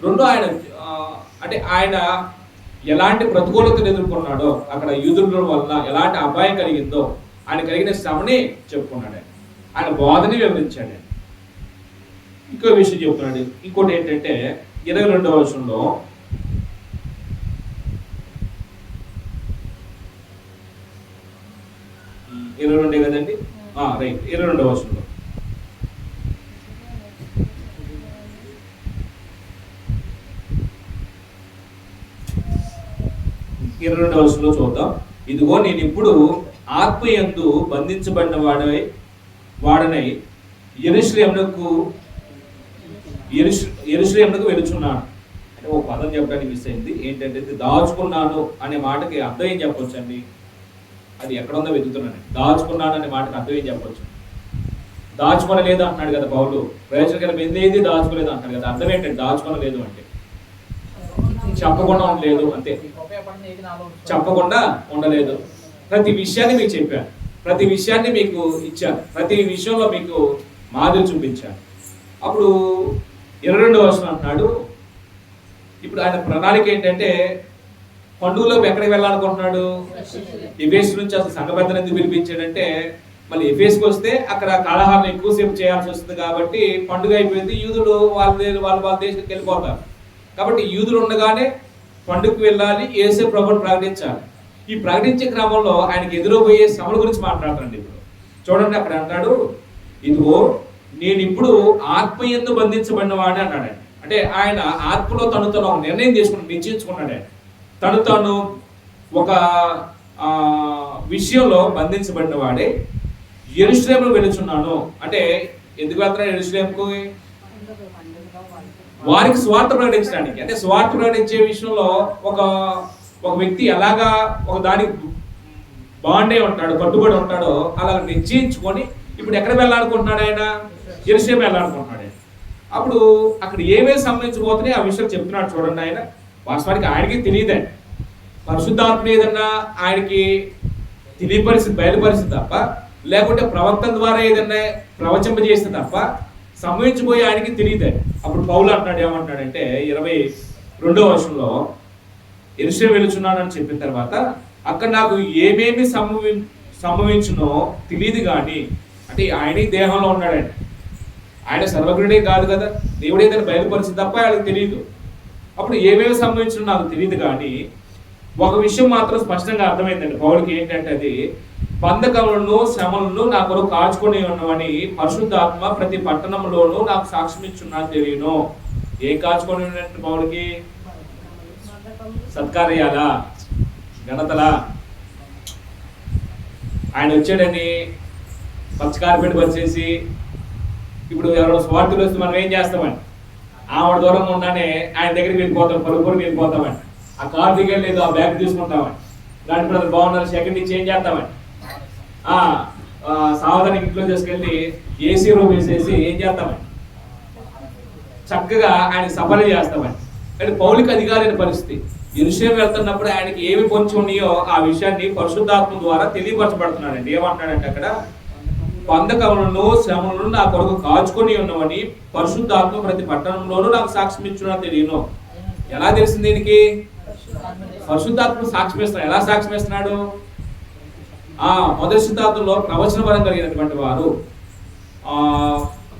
రెండో ఆయన అంటే ఆయన ఎలాంటి ప్రతికూలతను ఎదుర్కొన్నాడో, అక్కడ యూదుల వలన ఎలాంటి అపాయం కలిగిందో, ఆయన కలిగిన శ్రమని చెప్పుకున్నాడు. ఆయన బోధని వివరించాడు. ఇంకో విషయం చెప్తున్నాడు. ఇంకోటి ఏంటంటే 22వ వచనంలో కదండి, రైట్, 22వ వచనంలో 22వ వచనంలో చూద్దాం. ఇదిగో నేను ఇప్పుడు ఆత్మయందు బంధించబడిన వాడనై యెరూషలేమునకు వెళుచున్నాను. అంటే ఒక పదం చెప్పడానికి మిస్ అయింది. ఏంటంటే దాచుకున్నాను అనే మాటకి అర్థం ఏం చెప్పొచ్చు అండి? అది ఎక్కడ ఉందో వెతుకుతున్నాను. దాచుకున్నాను అనే మాటకి అర్థం ఏం చెప్పొచ్చు? దాచుకోనలేదు అంటున్నాడు కదా పౌలు. ప్రయోజనకరం ఏది దాచుకోలేదు అంటున్నాడు కదా. అర్థం ఏంటంటే దాచుకోనలేదు అంటే చెప్పకుండా ఉండలేదు అంతే, చెప్పకుండా ఉండలేదు. ప్రతి విషయాన్ని మీకు చెప్పాను, ప్రతి విషయాన్ని మీకు ఇచ్చాను, ప్రతి విషయంలో మీకు మాదిరి చూపించాను. అప్పుడు 22వ వచనం అంటున్నాడు, ఇప్పుడు ఆయన ప్రణాళిక ఏంటంటే పండుగలోకి ఎక్కడికి వెళ్ళాలనుకుంటున్నాడు? ఎఫెసు నుంచి అసలు సంఘ పెద్దను ఎందుకు పిలిపించాడంటే మళ్ళీ ఎఫెసుకి వస్తే అక్కడ కలహారం ఎక్కువసేపు చేయాల్సి వస్తుంది కాబట్టి పండుగ అయిపోయింది, యూదులు వాళ్ళ దేశానికి వెళ్ళిపోతారు. కాబట్టి యూదులు ఉండగానే పండుగకు వెళ్ళాలి, యేసు ప్రభువుని ప్రకటించాలి. ఈ ప్రకటించే క్రమంలో ఆయనకి ఎదురుపోయే శ్రమల గురించి మాట్లాడుతాండి. ఇప్పుడు చూడండి, అక్కడ అంటాడు, ఇదిగో నేను ఇప్పుడు ఆత్మయందు బంధించబడిన వాడే అన్నాడు. అంటే ఆయన ఆత్మలో తను ఒక నిర్ణయం తీసుకుని నిశ్చయించుకున్నాడు. తను ఒక విషయంలో బంధించబడిన వాడే యెరూషలేముకు వెళుచున్నాను. అంటే ఎందుకు వెళ్తున్నాడు యెరూషలేముకు? వారికి స్వార్థ ప్రకటించడానికి. అంటే స్వార్థ ప్రకటించే విషయంలో ఒక వ్యక్తి ఎలాగా ఒక దానికి బాండే ఉంటాడు, కట్టుబడి ఉంటాడో అలా నిశ్చయించుకొని ఇప్పుడు ఎక్కడ వెళ్ళాలనుకుంటున్నాడు? ఆయన యెరూషలేము వెళ్ళాలనుకుంటున్నాడు. అప్పుడు అక్కడ ఏమేమి సంబంధించబోతున్నాయి ఆ విషయం చెప్తున్నాడు. చూడండి, ఆయన వాస్తవానికి ఆయనకి తెలియదే, పరిశుద్ధాత్మ ఏదన్నా ఆయనకి బయలుపరిచింది తప్ప, లేకుంటే ప్రవక్త ద్వారా ఏదన్నా ప్రవచింపజేస్తే తప్ప సంభవించిపోయి ఆయనకి తెలియదే. అప్పుడు పౌలు అంటున్నాడు, ఏమంటున్నాడంటే 22వ వచనంలో యెరూషలేము వెళుచున్నానని చెప్పిన తర్వాత అక్కడ నాకు ఏమేమి సంభవించునో తెలియదు కానీ, అంటే ఆయన దేహంలో ఉన్నాడండి, ఆయన సర్వజ్ఞుడే కాదు కదా, దేవుడే దాన్ని బయలుపరిచి తప్ప ఆయనకు తెలియదు. అప్పుడు ఏమేమి సంభవించిన నాకు తెలియదు, కానీ ఒక విషయం మాత్రం స్పష్టంగా అర్థమైందండి పౌలుకి. ఏంటంటే అది బంధకములను శ్రమలను నా కొరకు కాచుకొని ఉన్నవని పరిశుద్ధాత్మ ప్రతి పట్టణంలోనూ నాకు సాక్ష్యం ఇచ్చున్నాను తెలియను. ఏం కాచుకొని ఉన్నట్టు పౌలుకి? సత్కార్యాలా, ఘనతలా? ఆయన వచ్చాడని పచ్చకారపేట వచ్చేసి ఇప్పుడు ఎవరో స్వార్థులు వస్తే మనం ఏం చేస్తామండి? ఆవిడ దూరంగా ఉండగానే ఆయన దగ్గరికి వెళ్ళిపోతాం, పలుపురికి వెళ్ళిపోతామండి. ఆ కార్ దిగలేదు, లేదు ఆ బ్యాగ్ తీసుకుంటామని, ఇలాంటి బ్రదర్ బాగున్నారు సెకండ్ ఇచ్చి ఏం చేస్తామని సావధానికి ఇంట్లో తీసుకెళ్ళి ఏసీ రూమ్ వేసేసి ఏం చేస్తామని చక్కగా ఆయన సఫలం చేస్తామని. అంటే పౌలికి అధికారైన పరిస్థితి. యెరూషలేము వెళ్తున్నప్పుడు ఆయనకి ఏమి పొంచి ఉన్నాయో ఆ విషయాన్ని పరిశుద్ధాత్మ ద్వారా తెలియపరచబడుతున్నాడండి. ఏమంటున్నాడంటే అక్కడ బంధకములను శ్రమలను నా కొరకు కాచుకొని ఉన్నవని పరిశుద్ధాత్మ ప్రతి పట్టణంలోనూ నాకు సాక్ష్యం ఇచ్చున్నా తెలియను. ఎలా తెలిసింది దీనికి? పరిశుద్ధాత్మ సాక్ష్యం ఇస్తున్నాడు. ఎలా సాక్ష్యం ఇస్తున్నాడు? మొదటి శతాబ్దంలో ప్రవచన వరం కలిగినటువంటి వారు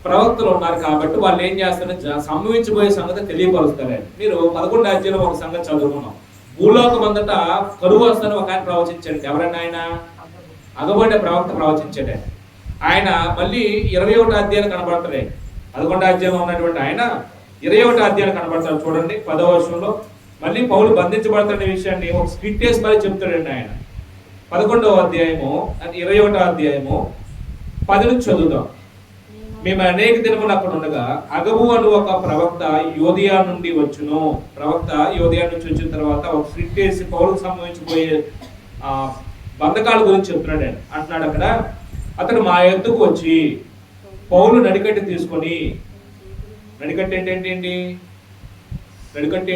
ప్రవక్తలు ఉన్నారు కాబట్టి వాళ్ళు ఏం చేస్తారంటే సంభవించబోయే సంగతి తెలియపరుస్తారండి. మీరు 11వ అధ్యాయంలో ఒక సంగతి చదువుకున్నాం. భూలోకం అంతటా కరువు వస్తుందని ఒక ఆయన ప్రవచించాడు. ఎవరన్నా ఆయన? అగబడే ప్రవక్త ప్రవచించాడు. ఆయన మళ్ళీ 21వ అధ్యాయం కనబడతాడు. 11వ అధ్యాయంలో ఉన్నటువంటి ఆయన 21వ అధ్యాయం కనబడతాడు. చూడండి 10వ వచనంలో మళ్ళీ పౌలు బంధించబడుతున్న విషయాన్ని ఒక స్క్రిప్ట్ వేసి మరి చెప్తాడండి ఆయన. 11వ అధ్యాయము 21వ అధ్యాయము 10 నుంచి చదువుదాం. మేము అనేక దినములు అక్కడ ఉండగా అగబు అను ఒక ప్రవక్త యోధియా నుండి వచ్చును. ప్రవక్త యోధియా నుంచి వచ్చిన తర్వాత ఒక స్క్రిప్ట్ వేసి పౌలుకు సంబంధించిపోయే బంధకాల గురించి చెప్తున్నాడు. అంటున్నాడు అక్కడ, అతడు మా ఎద్దుకు వచ్చి పౌలు నడికట్టి తీసుకొని, నడికట్టు ఏంటంటే నడికట్టు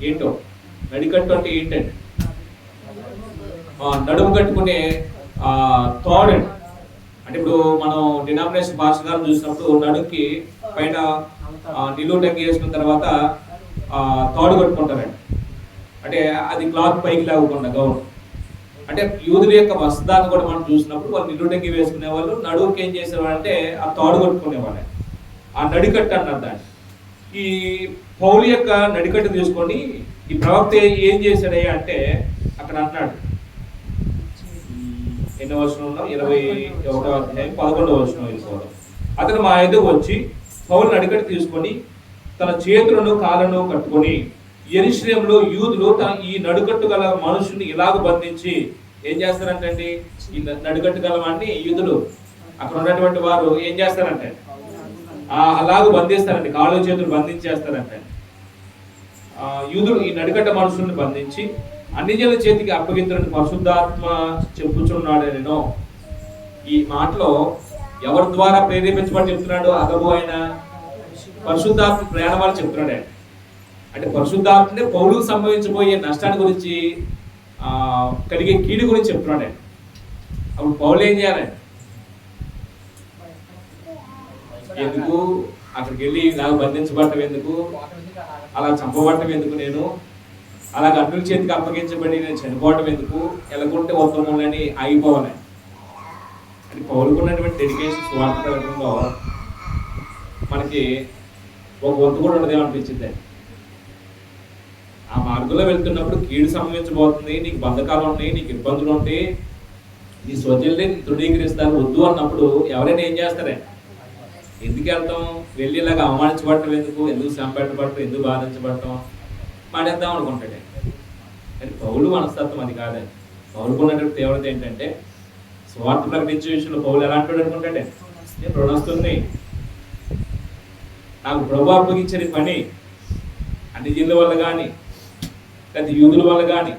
ఏంటో నడికట్టు అంటే ఏంటంటే నడుము కట్టుకునే తోడండి. అంటే ఇప్పుడు మనం డినామినేషన్ భాషగాలను చూసినప్పుడు నడుముకి పైన నిలువు టంగి వేసుకున్న తర్వాత తోడు కట్టుకుంటారండి. అంటే అది క్లాత్ పైకి లాగకుండా గౌన్. అంటే యూదుల యొక్క వస్త్రాన్ని కూడా మనం చూసినప్పుడు వాళ్ళు నిలువు టంగి వేసుకునే వాళ్ళు, నడువుకి ఏం చేసేవాళ్ళు అంటే ఆ తోడు కట్టుకునేవాళ్ళు. ఆ నడికట్టు అన్నారు దాన్ని. ఈ పౌలు యొక్క నడికట్టు తీసుకొని ఈ ప్రవక్త ఏం చేశాడయ్యా అంటే అక్కడ అంటున్నాడు. ఎన్నో వచనంలో 21వ అధ్యాయం 11వ వచనం వెళ్ళిపోవడం. అతను మా ఎదుగు వచ్చి పౌలు నడికట్టు తీసుకొని తన చేతులను కాళ్ళను కట్టుకొని యెరూషలేములో యూదులు ఈ నడుకట్టు గల మనుషుని ఇలాగ బంధించి ఏం చేస్తారంటే ఈ నడుకట్టు గల వాడిని యూదులు అక్కడ ఉన్నటువంటి వారు ఏం చేస్తారంటే అలాగ బంధిస్తారండి, కాళ్ళు చేతులు బంధించేస్తారంటే. యూదులు ఈ నడికట్ట మనుషుల్ని బంధించి అన్ని జనుల చేతికి అప్పగించడానికి పరిశుద్ధాత్మ చెప్పుచున్నాడు. నేను ఈ మాటలో ఎవరి ద్వారా ప్రేరేపించబడి చెప్తున్నాడు? అగబు ఆయన పరిశుద్ధాత్మ ప్రయాణం వాళ్ళు చెప్తున్నాడు. అంటే పరిశుద్ధాత్మనే పౌలుకు సంభవించబోయే నష్టాన్ని గురించి కలిగే కీడు గురించి చెప్తున్నాడు. అప్పుడు పౌలు ఏం చేయాలి? ఎందుకు అక్కడికి వెళ్ళి నాకు బంధించబడటం ఎందుకు, అలా చంపబడటం ఎందుకు, నేను అలాగ అన్నుల చేతికి అప్పగించబడి నేను చనిపోవటం ఎందుకు, ఎలాగుంటే ఉత్తమంలోని ఆగిపోవాలి అని పౌలుకున్నటువంటి డెడికేషన్ స్వార్థ రంగంలో మనకి ఒక వంతు కూడా ఉండదేమనిపించింది. ఆ మార్గంలో వెళ్తున్నప్పుడు కీడు సంభవించబోతుంది, నీకు బంధకాలు ఉంటాయి, నీకు ఇబ్బందులు ఉంటాయి, నీ స్వజల్ని తృణీకరిస్తారు వద్దు అన్నప్పుడు ఎవరైనా ఏం చేస్తారే? ఎందుకు వెళ్తాం? వెళ్ళి ఇలాగ అవమానించబడటం ఎందుకు, ఎందుకు శ్రమ పెట్టబడటం, ఎందుకు బాధించబడటం, మానేద్దాం అనుకుంటాడే. కానీ పౌలు మనస్తత్వం అది కాదండి. పౌలుకున్నటువంటి తీవ్రత ఏంటంటే స్వార్థ ప్రకటించే విషయంలో పౌలు ఎలాంటి అనుకుంటాడే? నేను రుణస్తుంది, నాకు ప్రభు అప్పగించని పని అన్ని జిల్లా వల్ల కానీ లేదా యూదుల వల్ల కానీ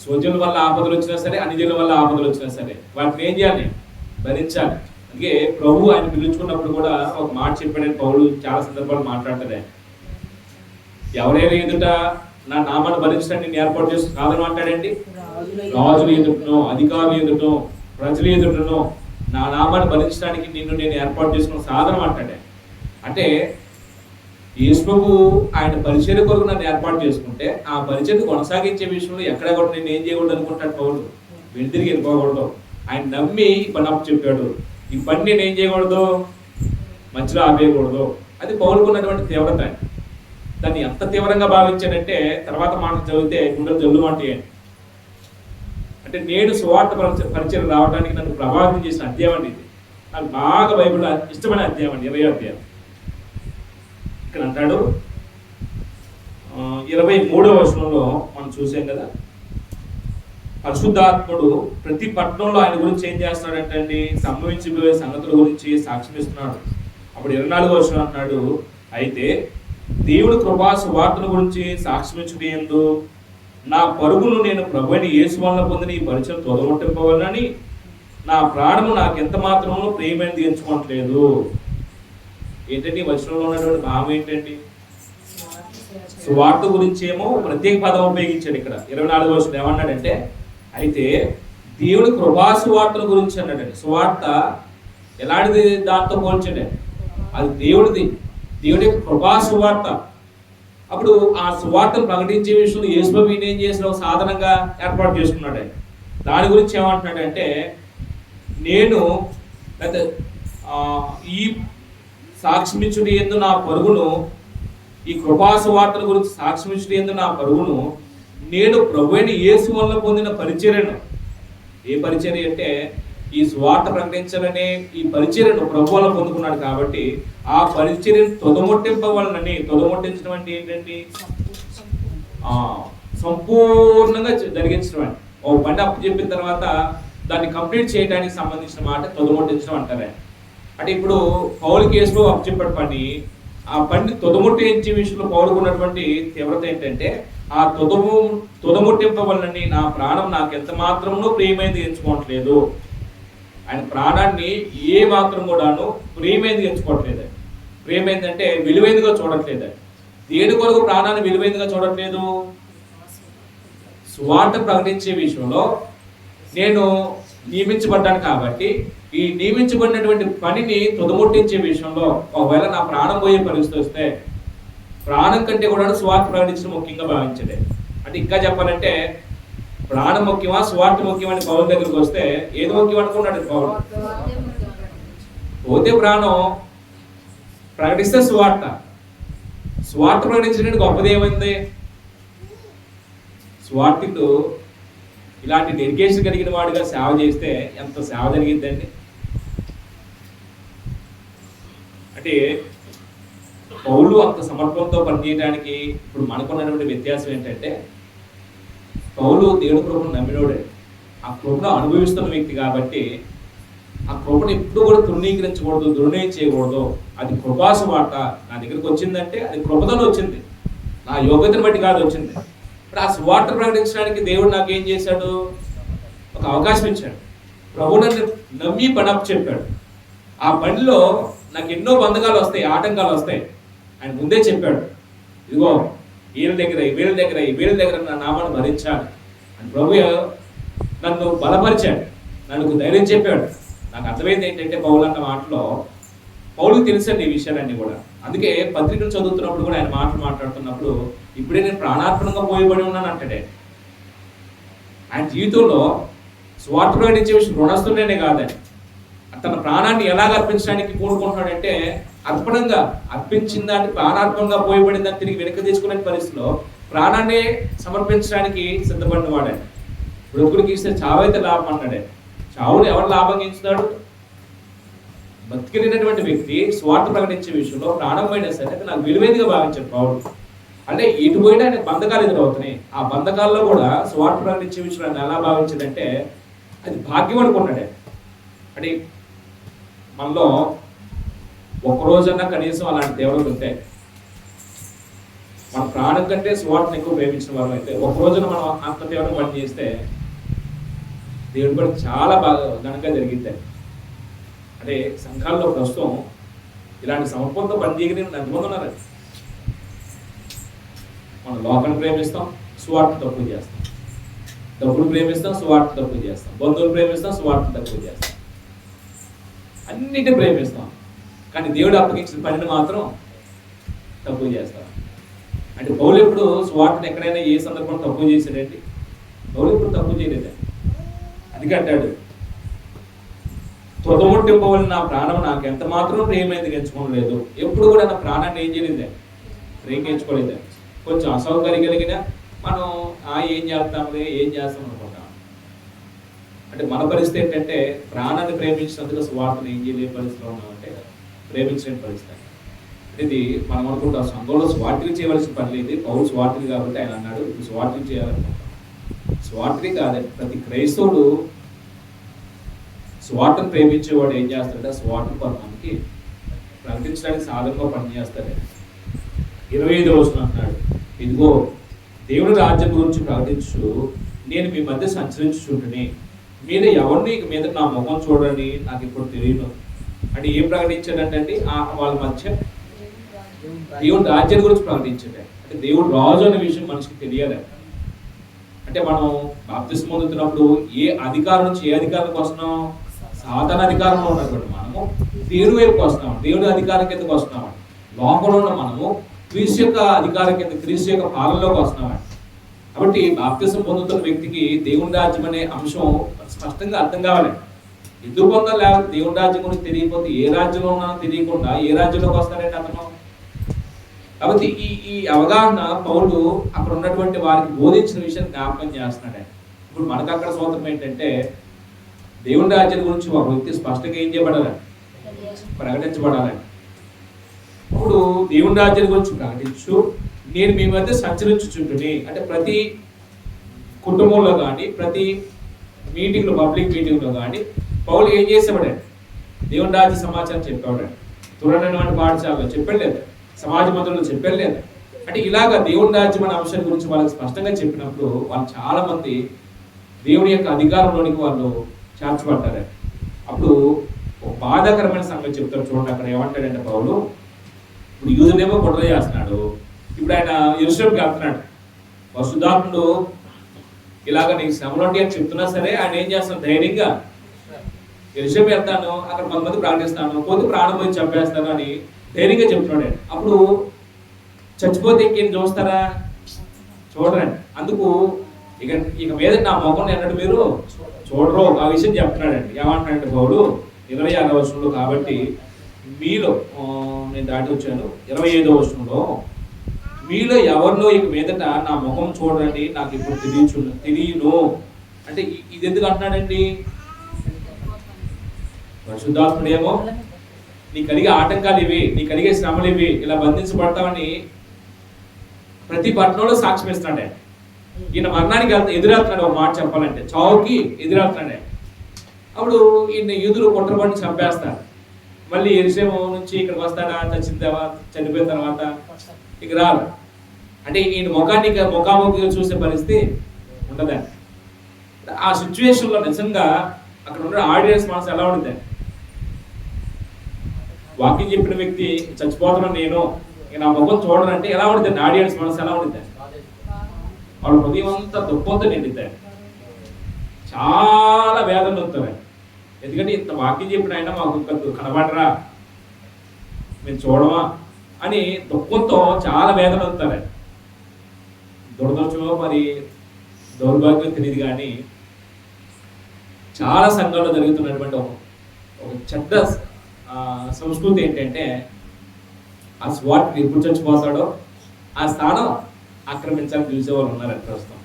స్వజనుల వల్ల ఆపదలు వచ్చినా సరే, అన్ని జిల్లా వల్ల ఆపదలు వచ్చినా సరే వాటిని ఏం చేయాలి? భరించాలి. అందుకే ప్రభు ఆయన పిలుచుకున్నప్పుడు కూడా ఒక మాట చెప్పాడని పౌలు చాలా సందర్భాలు మాట్లాడతాడే. ఎవరైనా ఎదుట నా నామాన్ని భరించడానికి నేను ఏర్పాటు చేసి కాదని అంటాడండి. రాజులు ఎదుటనో, అధికారులు ఎదుటనో, ప్రజలు ఎదుటనో నా నామాన్ని భరించడానికి నిన్ను నేను ఏర్పాటు చేసుకున్న సాధనం అంటాడే. అంటే యేసుప్రభు ఆయన పరిచర్య కొరకు నన్ను ఏర్పాటు చేసుకుంటే ఆ పరిచర్యను కొనసాగించే విషయంలో ఎక్కడ కూడా నేను ఏం చేయకూడదు అనుకుంటాడు పౌలు. వెంటికి వెళ్ళిపోకూడదు. ఆయన నమ్మి ఈ పని అప్పు చెప్పాడు. ఈ పని నేను ఏం చేయకూడదు? మధ్యలో ఆపేయకూడదు. అది పౌలుకున్నటువంటి తీవ్రత. దాన్ని ఎంత తీవ్రంగా భావించాడంటే తర్వాత మాట చదివితే గుండెలు జల్లుమంటాయండి. అంటే నేను సువార్త పరిచయం రావడానికి నన్ను ప్రభావితం చేసిన అధ్యాయం అండి ఇది. నాకు బాగా బైబిల్ ఇష్టమైన అధ్యాయం అండి, 20వ అధ్యాయం. ఇక్కడ అంటాడు 23వ వచనంలో మనం చూసాం కదా, పరిశుద్ధాత్ముడు ప్రతి పట్టణంలో ఆయన గురించి ఏం చేస్తున్నాడంటే అండి, సంభవించిపోయే సంగతుల గురించి సాక్ష్యం ఇస్తున్నాడు. అప్పుడు 24వ వచనం అంటున్నాడు, అయితే దేవుడు కృపా సువార్తల గురించి సాక్ష్యమించుటయందు నా పరుగును నేను ప్రభువైన యేసు వలన పొందిన ఈ పరిచయం తొదగొట్టింపవలనని నా ప్రాణము నాకు ఎంత మాత్రమో ప్రియమైనది ఎంచుకోవట్లేదు. ఏంటంటే ఈ వచనంలో ఉన్నటువంటి భావం ఏంటండి, సువార్త గురించి ఏమో ప్రత్యేక పదం ఉపయోగించాడు. ఇక్కడ 24వ వచనం ఏమన్నాడంటే, అయితే దేవుడి కృపా సువార్తల గురించి అన్నాడండి. సువార్త ఎలాంటిది దాంతో పోల్చండి, అది దేవుడి కృపా సువార్త. అప్పుడు ఆ సువార్తను ప్రకటించే విషయంలో యేసుప్రభు ఏం చేసిన సాధనంగా ఏర్పాటు చేసుకున్నాడు. దాని గురించి ఏమంటున్నాడంటే, నేను ఈ సాక్ష్యమిచ్చుట యందు నా పరుగును, ఈ కృపా సువార్తల గురించి సాక్ష్యమిచ్చుట యందు నా పరుగును నేను ప్రభువైన యేసు వల్ల పొందిన పరిచర్యను. ఏ పరిచర్య అంటే ఈ సువార్త ప్రకటించాలనే ఈ పరిచర్యను ప్రభు వల్ల పొందుకున్నాడు కాబట్టి ఆ పరిచర్యను తొదముట్టించడం అంటే ఏంటండి, సంపూర్ణంగా జరిగించడం అండి. ఓ పని అప్పు చెప్పిన తర్వాత దాన్ని కంప్లీట్ చేయడానికి సంబంధించిన మాట తొదముట్టించడం అంటారే. అంటే ఇప్పుడు పౌలు కేసులో అప్పు చెప్పాడు పని, ఆ పని తొదముట్టించే విషయంలో పౌలుకున్నటువంటి తీవ్రత ఏంటంటే, ఆ తొదముట్టింపవలనని నా ప్రాణం నాకు ఎంత మాత్రమో ప్రియమైనది ఎంచుకోవట్లేదు. ఆయన ప్రాణాన్ని ఏ మాత్రం కూడాను ప్రియమైనది ఎంచుకోవట్లేదు. ప్రియమైనది అంటే విలువైనదిగా చూడట్లేదు. దేని కొరకు ప్రాణాన్ని విలువైనదిగా చూడట్లేదు, సువార్త ప్రకటించే విషయంలో నేను నియమించబడ్డాను కాబట్టి ఈ నియమించబడినటువంటి పనిని తుదముట్టించే విషయంలో ఒకవేళ నా ప్రాణం పోయే పరిస్థితి వస్తే ప్రాణం కంటే కూడా సువార్త ప్రకటించడం ముఖ్యంగా భావించలే. అంటే ఇంకా చెప్పాలంటే ప్రాణం ముఖ్యమా సువార్త ముఖ్యమని పౌలు దగ్గరికి వస్తే ఏది ముఖ్యం అనుకున్నాడు పౌలు? పోతే ప్రాణం, ప్రకటిస్తే సువార్త. సువార్త ప్రకటించడానికి గొప్పది ఏమైంది? సువార్తికుడు ఇలాంటి డెడికేషన్ కలిగిన వాడిగా సేవ చేస్తే ఎంత సేవ జరిగిద్దండి. అంటే పౌలు అంత సమర్పణతో పనిచేయడానికి ఇప్పుడు మనకున్నటువంటి వ్యత్యాసం ఏంటంటే, పౌలు దేవుడి కృపను నమ్మినోడే, ఆ కృపను అనుభవిస్తున్న వ్యక్తి కాబట్టి ఆ కృపను ఎప్పుడు కూడా తృణీకరించకూడదు, దుర్ణయం చేయకూడదు. అది కృపాసు మాట నా దగ్గరికి వచ్చిందంటే అది కృపదలో వచ్చింది, నా యోగ్యతను బట్టి కాదు వచ్చింది. ఇప్పుడు ఆ సువార్త ప్రకటించడానికి దేవుడు నాకు ఏం చేశాడు? ఒక అవకాశం ఇచ్చాడు. ప్రభు నన్ను నమ్మి పని అప్పు చెప్పాడు. ఆ పనిలో నాకు ఎన్నో బంధకాలు వస్తాయి, ఆటంకాలు వస్తాయి. ఆయన ముందే చెప్పాడు, ఇదిగో వీళ్ళ దగ్గర నా నామాన్ని భరించాలి అని ప్రభు నన్ను బలపరిచాడు, నన్ను ధైర్యం చెప్పాడు. నాకు అర్థమైంది ఏంటంటే పౌలు అన్న మాటలో పౌలుకి తెలుసండి ఈ విషయాలన్నీ కూడా. అందుకే పత్రికలు చదువుతున్నప్పుడు కూడా ఆయన మాట్లాడుతున్నప్పుడు ఇప్పుడే నేను ప్రాణార్పణంగా పోయబడి ఉన్నాను అంటాడే. ఆయన జీవితంలో స్వార్థ ప్రకటించే విషయం రుణస్తులేనే కాదని తన ప్రాణాన్ని ఎలాగ అర్పించడానికి కోరుకుంటున్నాడంటే అర్పణంగా అర్పించిన దాన్ని ప్రాణార్పణంగా పోయబడిన దాన్ని తిరిగి వెనక్కి తీసుకునే పరిస్థితిలో ప్రాణాన్ని సమర్పించడానికి సిద్ధపడిన వాడండి. బ్రతుకుడికి ఇస్తే చావైతే లాభం అన్నాడే. చావుని ఎవరు లాభంగా ఇస్తున్నాడు? బతికినటువంటి వ్యక్తి స్వార్థ ప్రకటించే విషయంలో ప్రాణం పోయినా సరే నాకు విలువైనదిగా భావించాడు పౌరుడు. అంటే ఇటు పోయినా ఆయన బంధకాలు ఎదురవుతున్నాయి. ఆ బంధకాల్లో కూడా స్వార్థ ప్రకటించే విషయంలో ఆయన ఎలా భావించడంటే అది భాగ్యం అనుకున్నాడే. అంటే మనలో ఒక్కరోజన్నా కనీసం అలాంటి దేవుడు ఉంటే, మన ప్రాణం కంటే స్వార్థను ఎక్కువ ప్రేమించిన వారు అయితే ఒకరోజున మనం అంత దేవుడు పని చేస్తే దేవుడు కూడా చాలా బాగా ఘనంగా జరిగిద్ది. అంటే సంఘాల్లో ప్రస్తుతం ఇలాంటి సమర్పణతో పని చేయగలిగిన ఎంతమంది ఉన్నారండి. మనం లోకాన్ని ప్రేమిస్తాం, సువార్త తక్కువ చేస్తాం. డబ్బులు ప్రేమిస్తాం, సువార్త తక్కువ చేస్తాం. బంధువులు ప్రేమిస్తాం, సువార్త తక్కువ చేస్తాం. అన్నిటిని ప్రేమిస్తాం, కానీ దేవుడు అప్పగించిన పనిని మాత్రం తక్కువ చేస్తాం. అంటే పౌలు ఎప్పుడు సువార్తను ఎక్కడైనా ఏ సందర్భంలో తక్కువ చేశాడండి? పౌలు ఎప్పుడు తక్కువ చేయలేదండి. అందుకే అంటాడు తుదముట్టింపవలన నా ప్రాణం నాకు ఎంత మాత్రం ప్రేమైంది ఎంచుకోలేదు. ఎప్పుడు కూడా నా ప్రాణాన్ని ఏం చేయలేదే, ప్రేమించుకోలేదే. కొంచెం అసౌకర్యం కలిగిన మనం ఏం చేస్తాం అనుకుంటాం. అంటే మన పరిస్థితి ఏంటంటే ప్రాణాన్ని ప్రేమించినందుకు స్వార్థను ఏం చేయలేని పరిస్థితిలో ఉన్నామంటే ప్రేమించలేని పరిస్థితి. ఇది మనం అనుకుంటాం సంఘంలో స్వార్థికి చేయవలసిన పని లేదు, పౌరు స్వార్థికి కాబట్టి ఆయన అన్నాడు స్వార్థికి చేయాలనుకుంటాం. స్వార్థి కాదండి. ప్రతి క్రైస్తవుడు స్వార్థను ప్రేమించేవాడు ఏం చేస్తాడంటే స్వార్థ పరమానికి ప్రకటించడానికి సాధనగా పనిచేస్తాడు. 25వ వచనం అంటున్నాడు, ఇదిగో దేవుని రాజ్యం గురించి ప్రకటించు, నేను మీ మధ్య సంచరించుచుంటుని, మీరు ఎవరిని మీద నా ముఖం చూడని నాకు ఇప్పుడు తెలియదు. అంటే ఏం ప్రకటించాడంటే వాళ్ళ మధ్య దేవుని రాజ్యం గురించి ప్రకటించాడు. అంటే దేవుడు రాజు అనే విషయం మనిషికి తెలియాలి. అంటే మనం బాప్తిస్మం పొందుతున్నప్పుడు ఏ అధికారం నుంచి ఏ అధికారానికి వస్తున్నాం? సాధారణ అధికారంలో ఉన్నటువంటి మనము దేవుడి వైపుకి వస్తున్నాం, దేవుడి అధికారం కిందకి వస్తున్నాం. లోకంలో ఉన్న మనము క్రీస్తు యొక్క అధికారం కింద, క్రీస్తు యొక్క పాలనలోకి వస్తున్నామండి. కాబట్టి బాప్తిస్మం పొందుతున్న వ్యక్తికి దేవుని రాజ్యం అనే అంశం స్పష్టంగా అర్థం కావాలి. ఎందుకు పొందాలి? లేకపోతే దేవుని రాజ్యం గురించి తెలియకపోతే ఏ రాజ్యంలో ఉన్నానో తెలియకుండా ఏ రాజ్యంలోకి వస్తాడంటే అతను. కాబట్టి ఈ అవగాహన పౌలు అక్కడ ఉన్నటువంటి వారికి బోధించిన విషయాన్ని జ్ఞాపకం చేస్తున్నాడు. ఇప్పుడు మనకు అక్కడ సూత్రం ఏంటంటే దేవుని రాజ్యం గురించి ఒక వ్యక్తి స్పష్టంగా ఏం చేయబడాలని, ప్రకటించబడాలని. ఇప్పుడు దేవుని రాజ్యం గురించి ప్రకటించు, నేను మీ మధ్య సంచరించుచుంటుని. అంటే ప్రతి కుటుంబంలో కానీ ప్రతి మీటింగ్లో, పబ్లిక్ మీటింగ్లో కానీ పౌలు ఏం చేసేవాడండి? దేవుని రాజ్య సమాచారం చెప్పేవాడండి. తురనటువంటి పాఠశాలలో చెప్పాడు లేదా, సమాజ మందిరంలో చెప్పాడు లేదా. అంటే ఇలాగా దేవుని రాజ్యం అనే అంశం గురించి వాళ్ళకి స్పష్టంగా చెప్పినప్పుడు వాళ్ళు చాలా మంది దేవుని యొక్క అధికారంలోనికి వాళ్ళు చేర్చబడ్డారు. అప్పుడు ఒక బాధాకరమైన సంగతి చెప్తారు. చూడండి అక్కడ ఏమంటాడంటే పౌలు, ఇప్పుడు యూదునేమో గొడవ చేస్తున్నాడు, ఇప్పుడు ఆయన యెరూషలేముకి వెళ్తున్నాడు. పరిశుద్ధాత్ముడు ఇలాగ నీకు శ్రమలోంటి అని చెప్తున్నా సరే ఆయన ఏం చేస్తాను, ధైర్యంగా యెరూషలేము వెళ్తాను, అక్కడ కొంతమంది ప్రార్థిస్తాను, పోతే ప్రాణం పోయి చంపేస్తాను అని ధైర్యంగా చెప్తున్నాడు. అప్పుడు చచ్చిపోతే ఇంకేం చూస్తారా? చూడరండి. అందుకు ఇక మీద నా ముఖం అన్నట్టు మీరు చూడరు, ఆ విషయం చెప్తున్నాడండి. ఏమంటున్నాడంటే పౌలు 26వ వచనంలో, కాబట్టి మీలో, నేను దాటి వచ్చాను 25వ వచనంలో, మీలో ఎవరిలో ఇక మీదట నా ముఖం చూడండి నాకు ఇప్పుడు తెలియను. అంటే ఇది ఎందుకు అంటున్నాడండి? పరిశుద్ధాత్ముడేమో నీ కలిగే ఆటంకాలు ఇవి, నీ కలిగే శ్రమలు ఇవి, ఇలా బంధించబడతామని ప్రతి పట్టణంలో సాక్ష్యం ఇస్తున్నాడే. ఈయన మరణానికి ఎదురెళ్తున్నాడు. ఒక మాట చెప్పాలంటే చావుకి ఎదురెళ్తున్నాడే. అప్పుడు ఈయన యూదులు కుట్రపడి చంపేస్తారు. మళ్ళీ యెరూషలేము నుంచి ఇక్కడికి వస్తాడా? చనిపోయిన తర్వాత ఇక రాదు. అంటే ఈయన ముఖాముఖిగా చూసే పరిస్థితి ఉండదండి. ఆ సిచ్యువేషన్లో నిజంగా అక్కడ ఉన్న ఆడియన్స్ మనసు ఎలా ఉంటుంది? వాక్యం చెప్పిన వ్యక్తి చచ్చిపోతున్నాను నేను, ఇక నా ముఖం చూడనంటే ఎలా ఉంటుంది? ఆడియన్స్ మనసు ఎలా ఉంటుంది? వాళ్ళ హృదయం అంతా దుఃఖంతో నిండుతాయి, చాలా వేదనలు వస్తాయి. ఎందుకంటే ఇంత వాక్యం చెప్పిన ఆయన మాకు కనబడరా, మేము చూడమా అని దుఃఖంతో చాలా వేదన వస్తారు. దురదృష్టమో మరి దౌర్భాగ్యం తెలియదు కానీ చాలా సంఘాల్లో జరుగుతున్నటువంటి ఒక చెడ్డ సంస్కృతి ఏంటంటే ఆ స్వార్థి ఎప్పుడు చచ్చిపోతాడో ఆ స్థానం ఆక్రమించాలని చూసేవాళ్ళు ఉన్నారండి. ప్రస్తుతం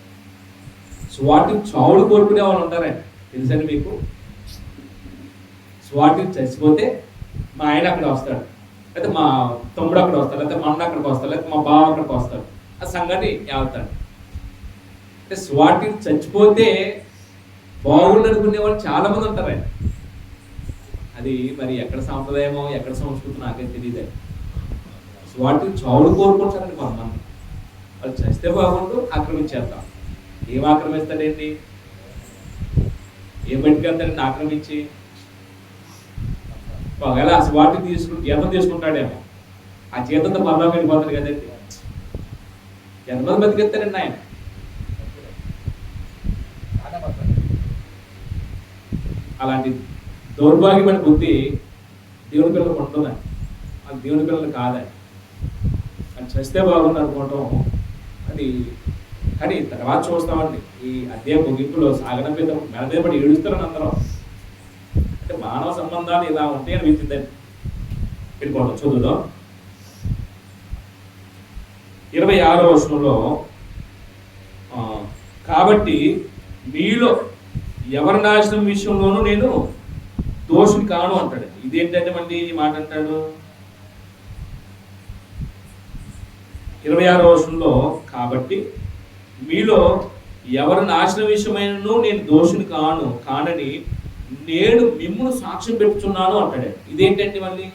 స్వార్థి చావులు కోరుకునే వాళ్ళు ఉంటారండి. తెలుసండి మీకు? స్వార్థి చచ్చిపోతే మా ఆయన అక్కడ వస్తాడు, లేకపోతే మా తమ్ముడు అక్కడ వస్తాడు, లేకపోతే మా అన్న అక్కడికి వస్తాడు, లేకపోతే మా బావ అక్కడికి వస్తాడు, ఆ సంఘాన్ని వెళ్తాడు. అంటే స్వార్థి చచ్చిపోతే బాగుండు అనుకునే వాళ్ళు చాలా మంది ఉంటారండి. అది మరి ఎక్కడ సాంప్రదాయమో ఎక్కడ సంస్కృతి నాకేం తెలియదు. స్వార్థి చావులు కోరుకుంటారండి కొంతమంది. వాళ్ళు చస్తే బాగుండు, ఆక్రమించేద్దాం. ఏం ఆక్రమిస్తాడండి? ఏం బయటకెళ్తాడండి ఆక్రమించి? ఒకవేళ ఆ స్వార్థి జీతం తీసుకుంటాడేమో, ఆ జీతంతో పరలోకి వెళ్ళిపోతాడు కదండి. ఎంతమంది బతికెత్తాడండి ఆయన? అలాంటి దౌర్భాగ్యమైన బుద్ధి దేవుని పిల్లలకు ఉంటుందండి. అది దేవుని పిల్లలు కాదని అది చస్తే బాగుంది అనుకోవటం అది. కానీ తర్వాత చూస్తామండి ఈ అధ్యాయ ముగింపులో సాగనంపేత మెడ మీద పడి ఏడుస్తారని అందరం. అంటే మానవ సంబంధాలు ఇలా ఉంటాయి అనిపించిందండి. పెట్టుకోండి, చదువుదాం. 26వ వచనంలో, కాబట్టి మీలో ఎవరి నాశనం విషయంలోనూ నేను దోషుని కాను అంటాడు. ఇదేంటంటే మళ్ళీ ఈ మాట అంటాడు 26వ వచనంలో, కాబట్టి మీలో ఎవరి నాశనం విషయమైనను నేను దోషుని కానని నేను మిమ్మును సాక్ష్యం పెట్టుచున్నాను అంటాడు. ఇదేంటంటే మళ్ళీ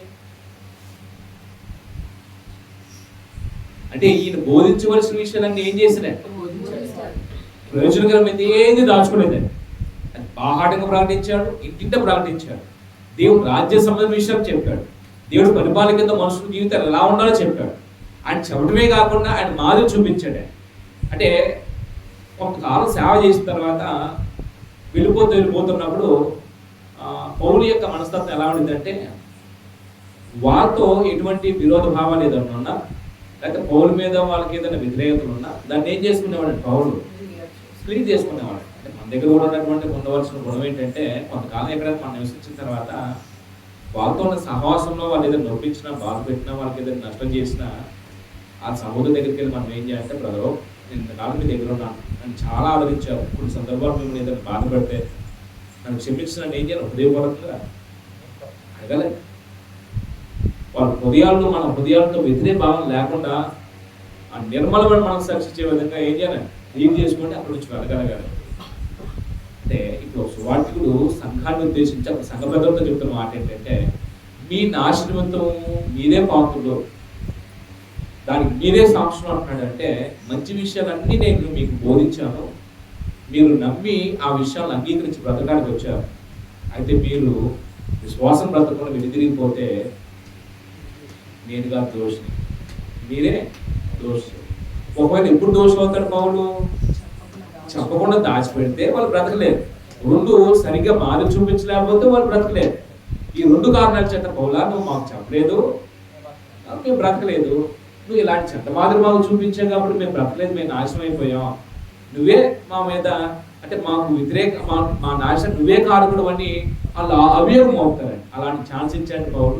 అంటే ఈయన బోధించవలసిన విషయాలన్నీ ఏం చేసినా ప్రయోజనకరమైంది ఏది దాచుకోలేదండి. బాహాటంగా ప్రకటించాడు, ఇంటింట ప్రకటించాడు. దేవుడు రాజ్య సంబంధ విషయాలు చెప్పాడు. దేవుడు పరిపాలన కింద మనుషుల జీవితాలు ఎలా ఉండాలో చెప్పాడు. ఆయన చెప్పడమే కాకుండా ఆయన మాదిరి చూపించాడు. అంటే కొంతకాలం సేవ చేసిన తర్వాత వెళ్ళిపోతున్నప్పుడు పౌలు యొక్క మనస్తత్వం ఎలా ఉండిందంటే, వాళ్ళతో ఎటువంటి విరోధ భావాలు ఏదైనా ఉన్నా, లేకపోతే పౌలు మీద వాళ్ళకి ఏదైనా వ్యతిరేకతలు ఉన్నా దాన్ని ఏం చేసుకునేవాడు పౌలు క్లీన్ చేసుకునేవాడు. అంటే మన దగ్గర కూడా ఉన్నటువంటి ఉండవలసిన గుణం ఏంటంటే, కొంతకాలం ఎక్కడైనా మనం నివసించిన తర్వాత వాళ్ళతో ఉన్న సహవాసంలో వాళ్ళు ఏదైనా నొప్పించినా, బాధ పెట్టినా, వాళ్ళకి ఏదైనా నష్టం చేసినా ఆ సహోదరు దగ్గరికి వెళ్ళి మనం ఏం చేయాలంటే, బ్రదరు నేను ఇంతకాలం మీ దగ్గర ఉన్నాను, నన్ను చాలా ఆదరించావు, కొన్ని సందర్భాలు మిమ్మల్ని ఏదైనా బాధ పెడితే నన్ను క్షమించిన ఏం చేయాలి, హృదయపూర్వకంగా అడగాలి. వాళ్ళ హృదయాల్లో మన హృదయాలతో వ్యతిరేక భావం లేకుండా ఆ నిర్మలమైన మనసు సాక్షించే విధంగా ఏం చేయాలి, క్లీన్ చేసుకుంటే అక్కడ నుంచి వెళ్ళగలగాలి. అంటే ఇప్పుడు సువార్తికుడు సంఘాన్ని ఉద్దేశించి అక్కడ సంఘ పెద్దలతో చెప్తున్న మాట ఏంటంటే, మీ నాశనవంతం మీరే పాత్రులు, దానికి మీరే సాక్ష్యం అంటున్నాడు. అంటే మంచి విషయాలన్నీ నేను మీకు బోధించాను, మీరు నమ్మి ఆ విషయాలను అంగీకరించి బ్రతకడానికి వచ్చారు. అయితే మీరు విశ్వాసం బ్రతకకుండా వెనుదిరిగిపోతే నేనుగా దోషిని, మీరే దోషి. ఒకవేళ ఎప్పుడు దోషం అవుతాడు పౌలు? చెప్పకుండా దాచిపెడితే వాళ్ళు బ్రతకలేరు. రెండు సరిగ్గా మాది చూపించలేకపోతే వాళ్ళు బ్రతకలేరు. ఈ రెండు కారణాల చేత పౌలా నువ్వు మాకు చెప్పలేదు, మేము బ్రతకలేదు, నువ్వు ఇలాంటి చెత్త మాదిరి మాకు చూపించావు కాబట్టి మేము బ్రతకలేదు, మేము నాశనం అయిపోయాం, నువ్వే మా మీద అంటే మాకు వ్యతిరేక మా నాశనం నువ్వే కారకుడు అని వాళ్ళు అభియోగం అవుతారండి. అలాంటి ఛాన్స్ ఇచ్చాడు పౌలు.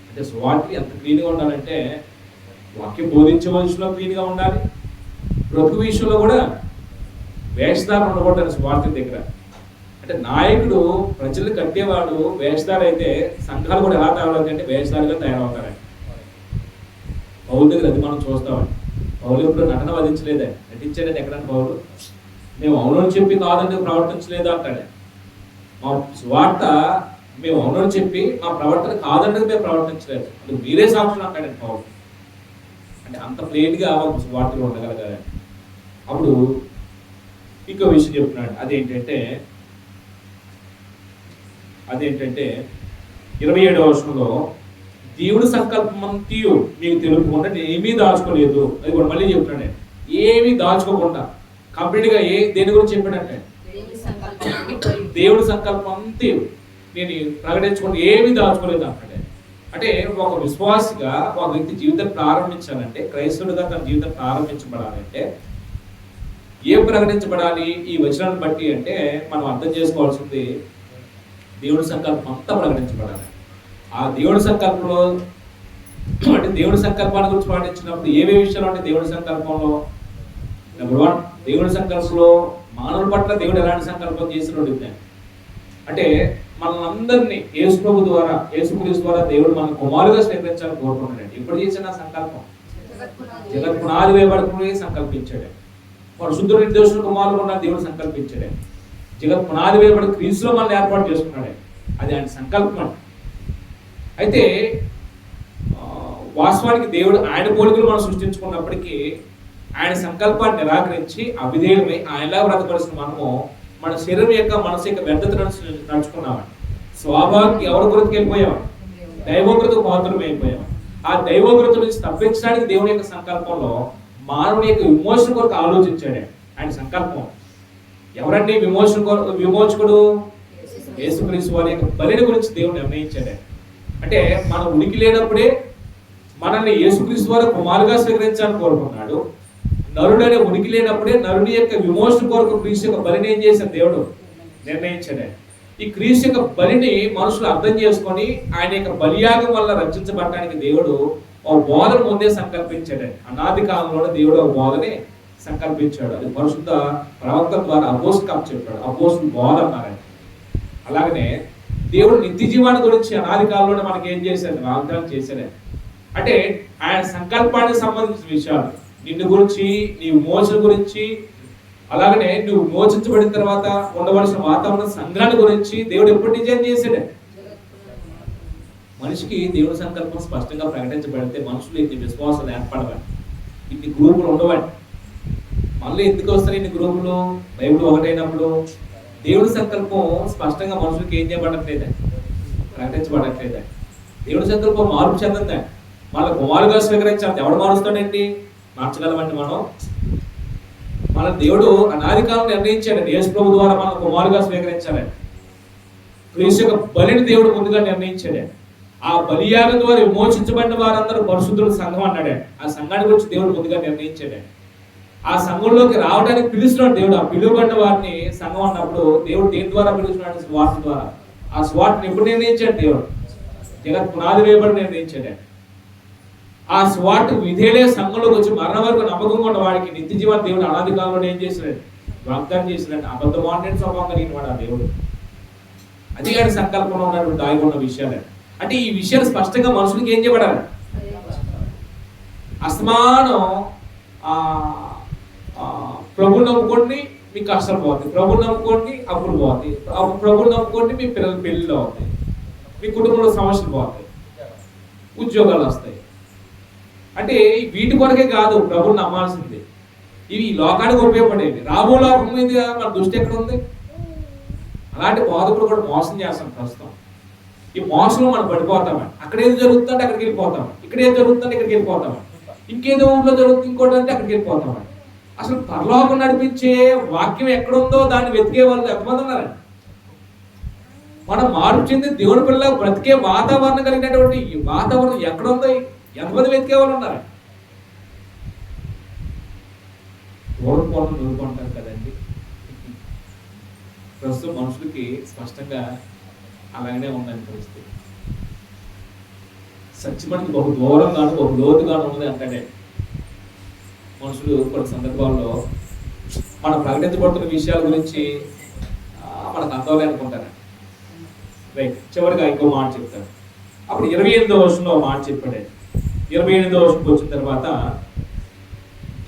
అంటే సువార్త ఎంత క్లీన్గా ఉండాలంటే, వాక్యం బోధించే మనుషులో క్లీన్గా ఉండాలి, బ్రతుకు విషయంలో కూడా వేషధారణ ఉండకూడదు సువార్త దగ్గర. అంటే నాయకుడు ప్రజలు కట్టేవాడు వేషధారు అయితే సంఘాలు కూడా ఎలా తయారవుతాయి అంటే వేషధారుగా తయారవుతారండి. పౌలు దగ్గర అది మనం చూస్తామండి. పౌలు ఎప్పుడు నటన వధించలేదే, నటించాడని ఎక్కడన్నా పౌలు మేము అవునని చెప్పి కాదని ప్రవర్తించలేదు అంటాడే. మా సువార్త మేము అవునని చెప్పి మా ప్రవర్తన కాదంటే మేము ప్రవర్తించలేదు, అది మీరే సాక్షులు అంటాడండి పౌలు. అంటే అంత ప్లేన్గా ఒక సువార్తలో ఉండగలగాలి. అప్పుడు ఇంకో విషయం చెప్తున్నాడు, అదేంటంటే 27వ వచనంలో, దేవుడి సంకల్పం అంతయు మీకు తెలుపుకుండా నేను ఏమీ దాచుకోలేదు. అది కూడా మళ్ళీ చెప్తున్నాడు, ఏమీ దాచుకోకుండా కంప్లీట్గా దేని గురించి చెప్పాడంటే దేవుడి సంకల్పం అంతయు నేను ప్రకటించుకుంటే ఏమీ దాచుకోలేదు అంటాడే. అంటే ఒక విశ్వాసిగా ఒక వ్యక్తి జీవితం ప్రారంభించాలంటే, క్రైస్తవుడిగా తన జీవితం ప్రారంభించబడాలంటే ఏం ప్రకటించబడాలి ఈ వచనాన్ని బట్టి అంటే, మనం అర్థం చేసుకోవాల్సింది దేవుడి సంకల్పం అంతా ప్రకటించబడాలి. ఆ దేవుడి సంకల్పంలో అంటే దేవుడి సంకల్పాన్ని గురించి పాటించినప్పుడు ఏవే విషయాలు అంటే దేవుడి సంకల్పంలో నెంబర్ 1, దేవుడి సంకల్పంలో మానవుల పట్ల దేవుడు ఎలాంటి సంకల్పం చేసినట్టు అంటే మనందరినీ యేసుప్రభు ద్వారా, యేసుక్రీస్తు ద్వారా దేవుడు మన కుమారుగా స్వీకరించాలని కోరుకుంటున్నాడు. ఎప్పుడు చేసిన సంకల్పం జగత్ పునాది వేయబడుకుని సంకల్పించాడు. పరిశుద్ధ నిర్దోషుల కుమారులు కూడా దేవుడు సంకల్పించాడు. జగత్ పునాది వేయబడి క్రీస్తులో మనల్ని ఏర్పాటు చేసుకున్నాడు. అది ఆయన సంకల్పం. అయితే వాస్తవానికి దేవుడు ఆయన పోలికలు మనం సృష్టించుకున్నప్పటికీ ఆయన సంకల్పాన్ని నిరాకరించి అవిధేయులమై ఆయనలా బ్రతకవలసిన మనము మన శరీరం యొక్క మనసు యొక్క వ్యర్థతను నడుచుకున్నామండి. స్వాభావిక ఎవరి గురించి వెళ్ళిపోయాం, దైవోగ్రతకు పాత్రలు అయిపోయాం. ఆ దైవోగ్రత నుంచి తప్పించడానికి దేవుని యొక్క సంకల్పంలో మానవుని యొక్క విమోచన కొరకు ఆలోచించాడు ఆయన సంకల్పం. ఎవరండి విమోచకుడు? యేసుక్రీస్తు వారి యొక్క బలిని గురించి దేవుడు నిర్ణయించాడు. అంటే మన ఉనికి లేనప్పుడే మనల్ని యేసుక్రీస్తు వారి కుమారుగా స్వీకరించాలని కోరుకున్నాడు. నరుడనే ఉనికి లేనప్పుడే నరుని యొక్క విమోచన కొరకు క్రీస్తు యొక్క బలిని ఏం చేశాడు దేవుడు నిర్ణయించాడు. ఈ క్రీస్తు యొక్క బలిని మనుషులు అర్థం చేసుకొని ఆయన యొక్క బలియాగం వల్ల రక్షించబడటానికి దేవుడు ఒక బోధన ముందే సంకల్పించాడు. అనాది కాలంలో దేవుడు ఒక బోధని సంకల్పించాడు. అది పరిశుద్ధ ప్రవక్త ద్వారా అపోస్తలులకు చెప్పాడు. అపోస్తలు బోధ అన్నారండి. అలాగనే దేవుడు నిత్య జీవాన్ని గురించి అనాది కాలంలో మనకి ఏం చేశాడు? వాగ్దానం చేశాడు. అంటే ఆయన సంకల్పానికి సంబంధించిన విషయాలు, నిన్ను గురించి, నీ మోసం గురించి, అలాగనే నువ్వు మోచించబడిన తర్వాత ఉండవలసిన వాతావరణ సంఘాన్ని గురించి దేవుడు ఎప్పుడు డిజైన్ చేశాడు. మనిషికి దేవుని సంకల్పం స్పష్టంగా ప్రకటించబడితే మనుషులు ఇన్ని విశ్వాసాలు ఏర్పడవండి, ఇన్ని గ్రూపులు ఉండవండి. మళ్ళీ ఎందుకు వస్తాయి ఇన్ని గ్రూపులు? బైబిల్ ఒకటైనప్పుడు దేవుడి సంకల్పం స్పష్టంగా మనుషులకి ఏం చేయబడట్లేదా? ప్రకటించబడట్లేదా? దేవుడి సంకల్పం మార్పు చెందందా? మళ్ళీ కుమారుగా స్వీకరించాలి. ఎవడు మారుస్తాడండి? మార్చగలమండి మనం? మన దేవుడు అనాది కాలం నిర్ణయించాడు. యేసు ప్రభు ద్వారా మనం కుమారుగా స్వీకరించాలని. క్రీస్తు యొక్క బలిని దేవుడు ముందుగా నిర్ణయించాడు. ఆ బలియాగం ద్వారా విమోచించబడిన వారందరూ పరిశుద్ధుల సంఘం అన్నాడే. ఆ సంఘాన్ని గురించి దేవుడు ముందుగా నిర్ణయించాడు. ఆ సంఘంలోకి రావడానికి పిలుస్తున్నాడు దేవుడు. ఆ పిలువబడిన వారిని సంఘం అన్నప్పుడు దేవుడు దేని ద్వారా పిలుస్తున్నాడు? స్వార్థ ద్వారా. ఆ స్వార్థని ఎప్పుడు నిర్ణయించాడు? దేవుడు జగత్ పునాది వేయబడి నిర్ణయించాడు. ఆ స్వార్థ విధేలే సంఘంలోకి వచ్చి మరణ వరకు నమ్మకంగా ఉన్న వాడికి నిత్య జీవాన్ని దేవుడు అనాది కాలంలో ఏం చేసినాడు? వాగ్దానం చేసినాడు. అబద్ధం ఆడిన స్వభావం కలిగిన వాడు ఆ దేవుడు. అది ఆయన సంకల్పంలో ఉన్నటువంటి దాగి ఉన్న విషయాలు. అంటే ఈ విషయాలు స్పష్టంగా మనుషులకి ఏం చేయబడాలి? అసమానం ప్రభుని నమ్ముకోండి, మీ కష్టాలు పోతాయి. ప్రభుని నమ్ముకోండి, అప్పులు పోతాయి. ప్రభుని నమ్ముకోండి, మీ పిల్లల పెళ్ళిలో అవుతాయి. మీ కుటుంబంలో సమస్యలు పోతాయి, ఉద్యోగాలు వస్తాయి. అంటే వీటి కొరకే కాదు ప్రభుని నమ్మాల్సింది, ఇవి లోకానికి ఉపయోగపడేవి. రాబో లోకం మీద మన దృష్టి ఎక్కడ ఉంది? అలాంటి బోధకుడు కూడా మోసం చేస్తాం ప్రస్తుతం. ఈ మోసంలో మనం పడిపోతామని. అక్కడ ఏది జరుగుతుందంటే అక్కడికి వెళ్ళిపోతాం, ఇక్కడ ఏది జరుగుతుందంటే ఇక్కడికి వెళ్ళిపోతామని, ఇంకేదో ఊళ్ళో జరుగుతుంది ఇంకోటి అంటే అక్కడికి వెళ్ళిపోతామని. అసలు పరలోకం నడిపించే వాక్యం ఎక్కడుందో దాన్ని వెతికే వాళ్ళు ఎంతమంది ఉన్నారండి? మనం మార్పు చెంది దేవుడి పిల్ల బ్రతికే వాతావరణం కలిగినటువంటి ఈ వాతావరణం ఎక్కడుందో ఎంతమంది వెతికే వాళ్ళు ఉన్నారు? ఓడిపోవడం నూరుకుంటారు కదండి. ప్రస్తుతం మనుషులకి స్పష్టంగా అలాగనే ఉందని పరిస్థితి. సత్యమనికి బహు దూరంగాను బహు లోతుగాను ఉన్నది అంటాడే. మనుషులు కొన్ని సందర్భాల్లో మనం ప్రకటించబడుతున్న విషయాల గురించి మనకు అందోళన అనుకుంటారు. రైట్, చివరిగా ఇంకో మాట చెప్తారు. అప్పుడు 28వ వర్షంలో మాట చెప్పాడు. 28వ వర్షంకి వచ్చిన తర్వాత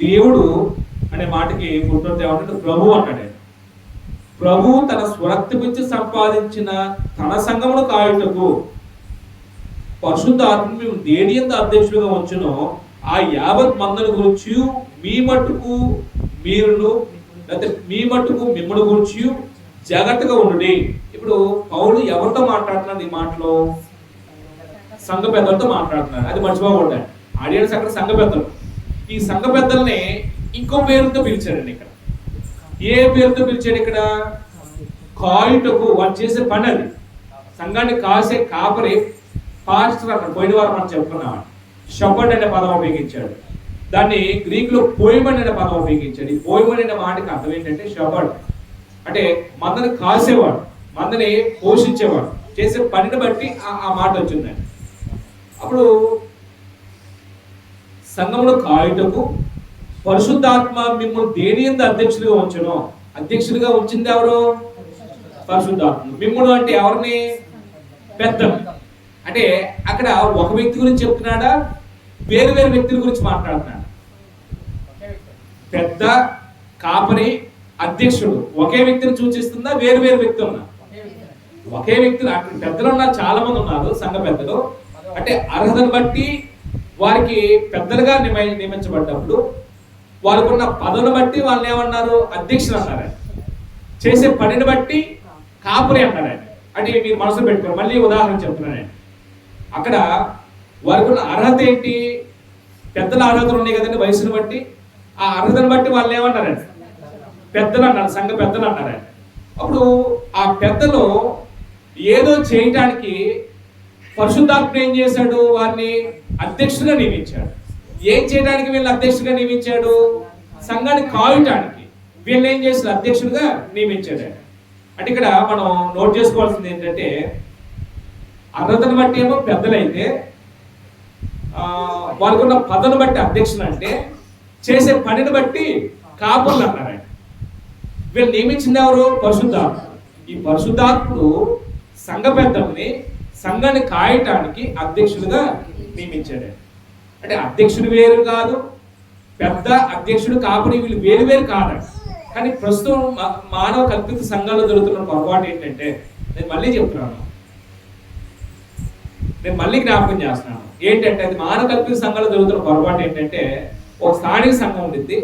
దేవుడు అనే మాటకి గుర్తుంటే ఏమంటే ప్రభు అన్నాడు. ప్రభు తన స్వరక్తమిచ్చి సంపాదించిన తన సంఘమును కాయుటకు పరిశుద్ధాత్మ మేము దేని యందు అధ్యక్షులుగా వచ్చునో ఆ యావత్ మందను గురించి మీ మట్టుకు మీరును, లేకపోతే మీ మట్టుకు మిమ్మల్ని గురించి జాగ్రత్తగా ఉండండి. ఇప్పుడు పౌలు ఎవరితో మాట్లాడుతున్నాడు? ఈ మాటలో సంఘ పెద్దలతో మాట్లాడుతున్నాడు. అది మర్చిపోకూడదు. ఆడియన్స్ అక్కడ సంఘ పెద్దలు. ఈ సంఘ పెద్దల్ని ఇంకో పేరుతో పిలిచాడండి. ఇక్కడ ఏ పేరుతో పిలిచాడు? ఇక్కడ కాయుటకు. వాళ్ళు చేసే పని అది. సంఘాన్ని కాసే కాపరి పాస్టర్ అక్కడ పోయిన వారు మనం చెప్పుకున్నాం. షపర్డ్ అనే పదం ఉపయోగించాడు. దాన్ని గ్రీకులో పోయిమన్ అనే పదం ఉపయోగించాడు. ఈ పోయిమన్ అనే మాటకి అర్థం ఏంటంటే షపర్డ్ అంటే మందని కాసేవాడు, మందని పోషించేవాడు. చేసే పనిని బట్టి ఆ మాట వచ్చిందండి. అప్పుడు సంఘంలో కాయుటకు పరిశుద్ధాత్మ మిమ్మల్ని దేని యందు అధ్యక్షులుగా ఉంచును. అధ్యక్షులుగా ఉంచింది ఎవరు? పరిశుద్ధాత్మ. మిమ్మల్ని అంటే ఎవరిని? పెద్దలు. అంటే అక్కడ ఒక వ్యక్తి గురించి చెప్తున్నాడా? వేరు వేరు వ్యక్తుల గురించి మాట్లాడుతున్నాడు. పెద్ద, కాపరి, అధ్యక్షుడు ఒకే వ్యక్తిని సూచిస్తుందా? వేరు వేరు వ్యక్తులు ఉన్నారు? ఒకే వ్యక్తులు. అక్కడ పెద్దలు ఉన్నారు, చాలా మంది ఉన్నారు సంఘ పెద్దలు. అంటే అర్హతను బట్టి వారికి పెద్దలుగా నియమించబడ్డప్పుడు వాళ్ళకున్న పదవిని బట్టి వాళ్ళని ఏమన్నారు? అధ్యక్షులు అన్నారు. చేసే పనిని బట్టి కాపురి అన్నారండి. అంటే మీరు మనసులో పెట్టుకోండి. మళ్ళీ ఉదాహరణ చెప్తున్నానండి. అక్కడ వారికి ఉన్న అర్హత ఏంటి? పెద్దల అర్హతలు ఉన్నాయి కదండి, వయసును బట్టి. ఆ అర్హతను బట్టి వాళ్ళు ఏమన్నారండి? పెద్దలు అన్నారు, సంఘ పెద్దలు అన్నారండి. అప్పుడు ఆ పెద్దలు ఏదో చేయటానికి పరిశుద్ధాత్మ ఏం చేశాడు? వారిని అధ్యక్షులుగా నియమించాడు. ఏం చేయడానికి వీళ్ళని అధ్యక్షులుగా నియమించాడు? సంఘాన్ని కాయటానికి వీళ్ళని ఏం చేశాడు? అధ్యక్షులుగా నియమించాడు. అంటే ఇక్కడ మనం నోట్ చేసుకోవాల్సింది ఏంటంటే, అర్హతను బట్టి ఏమో పెద్దలైతే వాళ్ళకున్న పదను బట్టి అధ్యక్షులు అంటే, చేసే పనిని బట్టి కాపులు అన్నారండి. వీళ్ళు నియమించింది ఎవరు? పరిశుద్ధాత్ముడు. ఈ పరిశుద్ధాత్ముడు సంఘ పెద్దల్ని సంఘాన్ని కాయటానికి అధ్యక్షులుగా నియమించాడు. అంటే అధ్యక్షుడు వేరు కాదు, పెద్ద అధ్యక్షుడు కాపుని వీళ్ళు వేరు వేరు కాదండి. కానీ ప్రస్తుతం మానవ కల్పిత సంఘాల్లో జరుగుతున్న పొరపాటు ఏంటంటే, నేను మళ్ళీ చెప్తున్నాను, నేను మళ్ళీ జ్ఞాపకం చేస్తున్నాను ఏంటంటే, అది మానవ కల్పిత సంఘాల్లో జరుగుతున్న పొరపాటు ఏంటంటే, ఒక స్థానిక సంఘం ఉండిద్ది.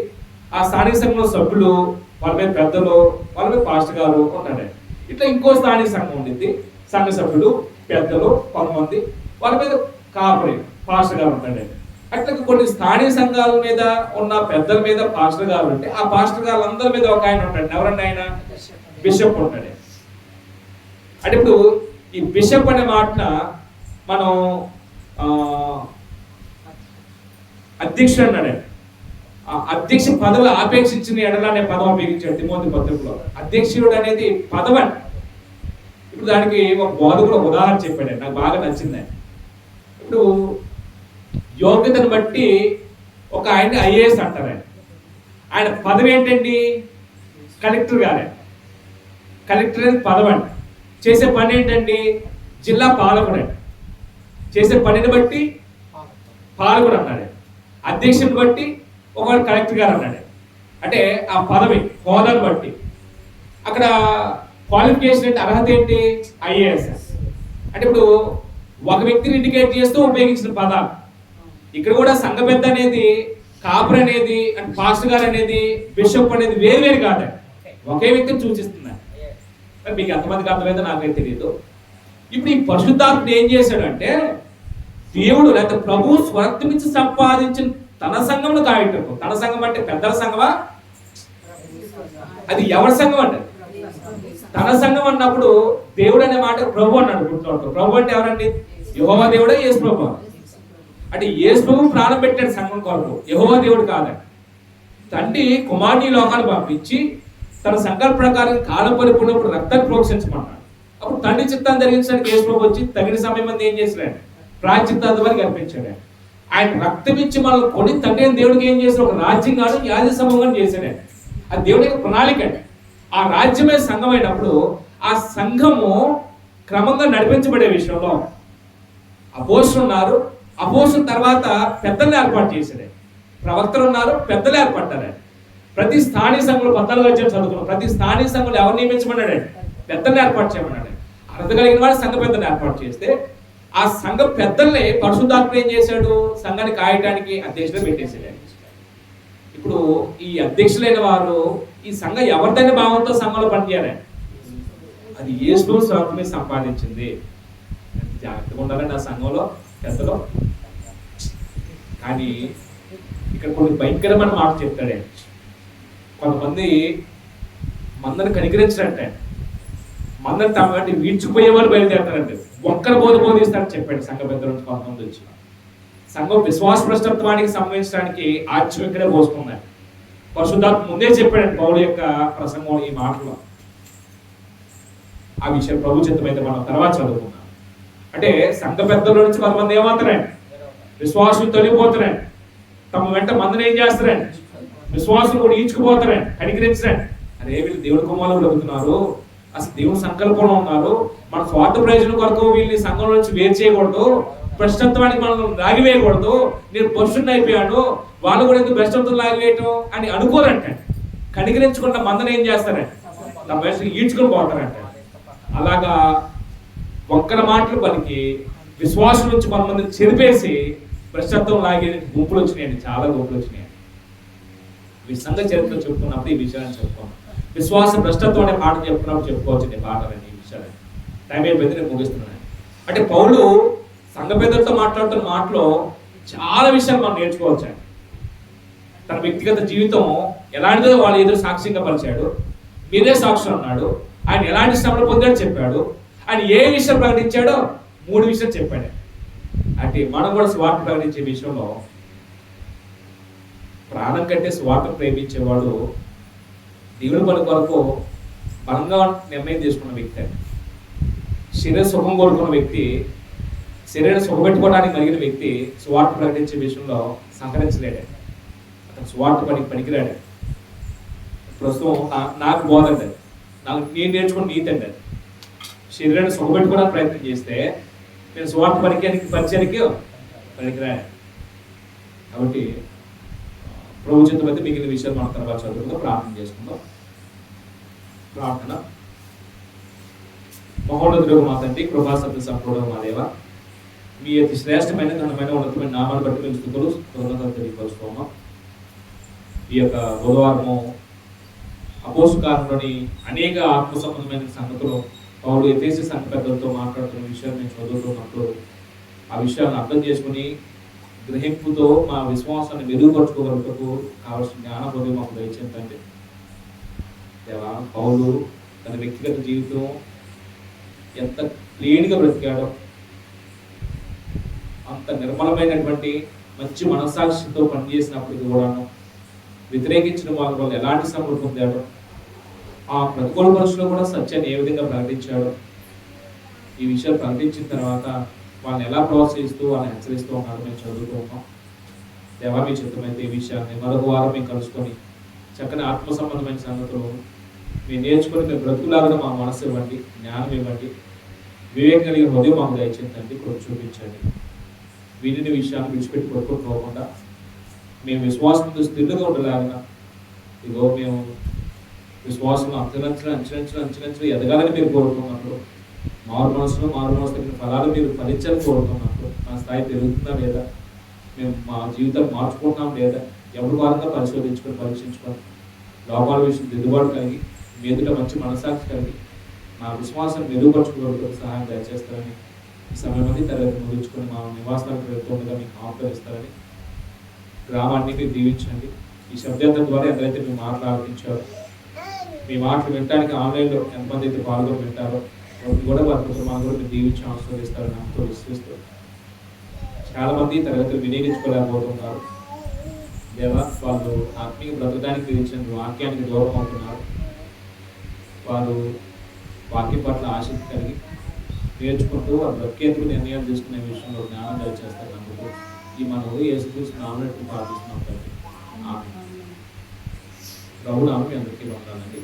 ఆ స్థానిక సంఘంలో సభ్యులు, వాళ్ళ మీద పెద్దలు, వాళ్ళ మీద పాస్టర్ గారు ఉంటాడు. ఇట్లా ఇంకో స్థానిక సంఘం ఉండిద్ది, సంఘ సభ్యులు, పెద్దలు కొంతమంది, వాళ్ళ మీద కాపరి పాస్టర్ గారు ఉంటాడు. అట్లా కొన్ని స్థానిక సంఘాల మీద ఉన్న పెద్దల మీద పాస్టర్ గారు ఉంటే, ఆ పాస్టర్ గారు అందరి మీద ఒక ఆయన ఉంటాడు. ఎవరన్నా ఆయన? బిషప్ ఉంటాడు. అంటే ఇప్పుడు ఈ బిషప్ అనే మాటన మనం అధ్యక్షుడు అన్నాడు. ఆ అధ్యక్ష పదవి ఆపేక్షించిన ఎడల అనే పదం ఉపయోగించాడు తిమోతి పత్రికలో. అధ్యక్షుడు అనేది పదవి. ఇప్పుడు దానికి ఒక బోధకుడు ఉదాహరణ చెప్పాడు, నాకు బాగా నచ్చింది. ఇప్పుడు యోగ్యతను బట్టి ఒక ఆయన ఐఏఎస్ అంటారు. ఆయన పదవి ఏంటండి? కలెక్టర్ గారే. కలెక్టర్ అనేది పదవి అండి. చేసే పని ఏంటండి? జిల్లా పాలకుడు అండి. చేసే పనిని బట్టి పాలకుడు అన్నాడు. అధ్యక్షుని బట్టి ఒకవేళ కలెక్టర్ గారు అన్నాడు. అంటే ఆ పదవి హోదాను బట్టి అక్కడ క్వాలిఫికేషన్ అంటే అర్హత ఏంటి? ఐఏఎస్. అంటే ఇప్పుడు ఒక వ్యక్తిని ఇండికేట్ చేస్తూ ఉపయోగించిన పదాలు. ఇక్కడ కూడా సంఘ పెద్ద అనేది, కాపర్ అనేది, అంటే పాస్టర్ గారు అనేది, బిషప్ అనేది వేరు వేరు కాదండి, ఒకే వ్యక్తిని సూచిస్తున్నారు. మీకు ఎంతమందికి అర్థమైందో నాకైతే తెలియదు. ఇప్పుడు ఈ పరిశుద్ధాత్ముడు ఏం చేశాడంటే, దేవుడు లేకపోతే ప్రభు స్వరక్తమిచ్చి సంపాదించిన తన సంఘంలో కాయటం. తన సంఘం అంటే పెద్దల సంఘమా? అది ఎవరి సంఘం అంటే తన సంఘం అన్నప్పుడు దేవుడు అనే మాట ప్రభు అన్నాడు. గుర్తుపట్టు, ప్రభు అంటే ఎవరండి? యెహోవా దేవుడే, యేసు ప్రభు. అంటే యేసు ప్రభు ప్రాణం పెట్టాడు సంఘం కొరకు, యెహోవా దేవుడు కాదండి. తండ్రి కుమారుని లోకాన్ని పంపించి తన సంకల్ప ప్రకారం కాలం పరిపూర్ణప్పుడు రక్తాన్ని ప్రోక్షించమన్నాడు. అప్పుడు తండ్రి చిత్తాన్ని జరిగించడానికి యేసు ప్రభు వచ్చి తగిన సమయం మంది ఏం చేశాడు? ప్రాయశ్చిత్తార్థ వారికి అర్పించాడు. ఆయన రక్తం ఇచ్చి మనల్ని కొని తండ్రి దేవుడికి ఏం చేశాడు? ఒక రాజ్యం కాదు, యాజ సమూహం చేశాడు. అది దేవుడి యొక్క ప్రణాళిక అండి. ఆ రాజ్యమే సంఘం అయినప్పుడు ఆ సంఘము క్రమంగా నడిపించబడే విషయంలో అపోస్తులు ఉన్నారు. అపోస్తుల తర్వాత పెద్దలు ఏర్పాటు చేశాడు. ప్రవక్తలు ఉన్నారు, పెద్దలు ఏర్పడ్డారు. ప్రతి స్థానిక సంఘంలో 14 అధ్యాయం చదువుకున్నాం. ప్రతి స్థానిక సంఘంలో ఎవరు నియమించమన్నాడు? పెద్దలు ఏర్పాటు చేయమన్నాడు. అర్హత కలిగిన వాడు సంఘ పెద్దలు ఏర్పాటు చేస్తే, ఆ సంఘ పెద్దల్ని పరిశుద్ధాత్ముడు ఏం చేశాడు? సంఘాన్ని కాయటానికి అధ్యక్షుడు పెట్టేసాడు. ఇప్పుడు ఈ అధ్యక్షులైన వారు ఈ సంఘం ఎవరిదైనా భావంతో సంఘంలో పనిచేయాలి. అది యేసు స్వామి సంపాదించింది. జాగ్రత్తగా ఉండాలండి ఆ సంఘంలో పెద్దలో. కానీ ఇక్కడ కొన్ని భయంకరమైన మాట చెప్తాడే. కొంతమంది మందని కనికరించారంటే, మందని తమ అంటే వీడ్చిపోయే వాళ్ళు బయలుదేరతారంటే, ఒక్కరు బోధిస్తారని చెప్పాడు సంఘ పెద్దల నుంచి. కొంతమంది వచ్చి సంఘం విశ్వాస భ్రష్టత్వానికి సంబంధించడానికి ఆశ్చర్యం ఇక్కడే పోసుకున్నారు. పరిశుద్ధాత్మ ముందే చెప్పాడండి పౌలు యొక్క ప్రసంగం ఈ మాటలో. ఆ విషయం ప్రభు చిత్తమైతే మనం తర్వాత చదువుకున్నాం. అంటే సంఘ పెద్దల నుంచి కొంతమంది ఏమవుతారండి? విశ్వాసం తొలిగిపోతారండి. తమ వెంట మందిని ఏం చేస్తారండి? విశ్వాసం కూడా ఈడ్చుకుపోతారండి, కనికరించరండి. అరే వీళ్ళు దేవుడి కుమారులు బ్రతుకుతున్నారు, అసలు దేవుని సంకల్పంలో ఉన్నారు, మన స్వార్థ ప్రయోజనం కొరకు వీళ్ళని సంఘం నుంచి వేరు చేయకూడదు, భ్రష్టత్వానికి మనం లాగివేయకూడదు, నేను పరిశుద్ధుని అయిపోయాను, వాళ్ళు కూడా ఎందుకు భ్రష్టత్వం లాగివేయటం అని అనుకోరంట. కనికరించుకున్న మందని ఏం చేస్తారంటే తమ వేసి ఈడ్చుకొని పోతారంట. అలాగా ఒక్కల మాటలు పలికి విశ్వాసం నుంచి కొంతమందిని చెరిపేసి భ్రష్టత్వం లాగే గుంపులు వచ్చినాయండి, చాలా గుంపులు వచ్చినాయి. సంఘ చరిత్ర చెప్పుకున్నప్పుడు ఈ విషయాన్ని చెప్పుకోండి. విశ్వాస భ్రష్టత్వం అనే మాట చెప్పుకున్నప్పుడు చెప్పుకోవచ్చు నేను పాటలని ఈ విషయాలు. టైం అయిపోయింది, నేను ముగిస్తున్నాను. అంటే పౌలు సంఘ పెద్దలతో మాట్లాడుతున్న మాటలో చాలా విషయాలు మనం నేర్చుకోవచ్చు. తన వ్యక్తిగత జీవితం ఎలాంటిదో వాళ్ళు ఎదురు సాక్ష్యంగా పరిచాడు. మీరే సాక్షులు అన్నాడు. ఆయన ఎలాంటి శ్రమలు పొందాడు చెప్పాడు. ఆయన ఏ విషయం ప్రకటించాడో 3 విషయాలు చెప్పాడు. అంటే మనం కూడా స్వార్థ ప్రకటించే విషయంలో ప్రాణం కంటే స్వార్థం ప్రేమించేవాడు దేవుడి పని కొరకు బలంగా నిర్ణయం తీసుకున్న వ్యక్తి అండి. శరీర సుఖం కోరుకున్న వ్యక్తి, శరీరం సుఖపెట్టుకోవడానికి మరిగిన వ్యక్తి సువార్త ప్రకటించే విషయంలో సహకరించలేడు. అతను సువార్త పనికిరాడు. ప్రస్తుతం నాకు బోధండి, నేను నేర్చుకున్న నీతి అండి. శరీరాన్ని సుఖపెట్టుకోవడానికి ప్రయత్నం చేస్తే నేను సువార్త పరిచయానికి పనికిరాడు. కాబట్టి ప్రభు చిత్తం అయితే మిగిలిన విషయాలు మన తర్వాత చదువుకుందాం. ప్రార్థన చేసుకుందాం. ప్రార్థన. మహోన్నతుడు మా తండ్రి, కృపాసత్య సంపూర్ణ మా దేవ, మీ అతి శ్రేష్టమైన ఘనమైన ఉన్నతమైన నామాన్ని బట్టి మేము స్తుతులు కృతజ్ఞతలు తెలియపరుస్తున్నాం. ఈ యొక్క బుధవారము అపోస్తలలోని అనేక ఆత్మ సంబంధమైన సంగతులు పౌలు ఎఫెసీ సంఘ పెద్దలతో మాట్లాడుతున్న విషయాలు మేము చదువుతున్నప్పుడు ఆ విషయాలను అర్థం చేసుకుని గ్రహింపుతో మా విశ్వాసాన్ని మెరుగుపరుచుకోగలుగుటకు కావాల్సిన జ్ఞానబోధం మాకు దయచేయండి దేవా. పౌలు తన వ్యక్తిగత జీవితం ఎంత క్లీన్గా బ్రతికాడో, అంత నిర్మలమైనటువంటి మంచి మనస్సాక్షితో పనిచేసినప్పటికీ కూడాను వ్యతిరేకించిన వాళ్ళ వల్ల ఎలాంటి శ్రమలు పొందాడో, ఆ ప్రతికూల పరిస్థితుల్లో కూడా సత్యాన్ని ఏ విధంగా ప్రకటించాడో, ఈ విషయాలు ప్రకటించిన తర్వాత వాళ్ళని ఎలా ప్రోత్సహిస్తూ వాళ్ళని హెచ్చరిస్తూ ఉన్నాడు మేము చదువుతూ ఉన్నాం. దేవా మీ చిత్తమైతే ఈ విషయాన్ని మరొక వారం మేము కలుసుకొని చక్కని ఆత్మ సంబంధమైన సంగతులు మేము నేర్చుకొని మేము బ్రతుకులాగా మా మనసు ఇవ్వండి, జ్ఞానం ఇవ్వండి, వివేకం కలిగిన హృదయం మాకు దయచేయండి, కొంచెం చూపించండి. వీటిని విషయాన్ని విడిచిపెట్టి పడుకోకుండా మేము విశ్వాసంతో స్థిరంగా ఉండలేక, ఇదిగో మేము విశ్వాసంలో అంచెలంచెలు ఎదగాలని మీరు కోరుకున్నప్పుడు, మారు మనసులో తగిన ఫలాలు మీరు ఫలించాలని కోరుకున్నప్పుడు మా స్థాయి పెరుగుతుందా లేదా, మేము మా జీవితాలు మార్చుకుంటున్నాం లేదా, ఎవరి వారంగా పరీక్షించుకొని లోపాల విషయం దిద్దుబాటు కలిగి మీ ఎదుట మంచి మనసాక్షి కలిగి మా విశ్వాసాన్ని మెరుగుపరచుకోవడానికి సహాయం దయచేస్తారని, ఈ సమయం మంది తరగతి ముగించుకొని మా నివాసాలకు వెళ్తుండగా మీకు ఆహ్వానిస్తారని, గ్రామాన్ని మీరు దీవించండి. ఈ శబ్దాంతం ద్వారా ఎంతైతే మీరు మాటలు ఆలకించారో, మీ మాటలు వినడానికి ఆన్లైన్లో ఎంతమంది అయితే పాల్గొని వింటారో వాటిని కూడా వారి కుటుంబాన్ని కూడా మీరు దీవించి ఆస్వాదిస్తారని నాతో విశ్వసిస్తూ, చాలా మంది తరగతులు వినియోగించుకోలేకపోతున్నారు దేవా. వాళ్ళు ఆత్మీయ బ్రతకడానికి ఇచ్చిన వాక్యానికి దూరం అవుతున్నారు. వారు వాక్యం పట్ల ఆసక్తి కలిగి నేర్చుకుంటూ వారు బ్రతికేందుకు నిర్ణయాలు తీసుకునే విషయంలో జ్ఞానం దయచేస్తారు. అందుకు ఈ మనము యేసుక్రీస్తు నామమున ప్రార్థిస్తున్నాం. ప్రభు నామం మీ అందరికీ వందనాలండి.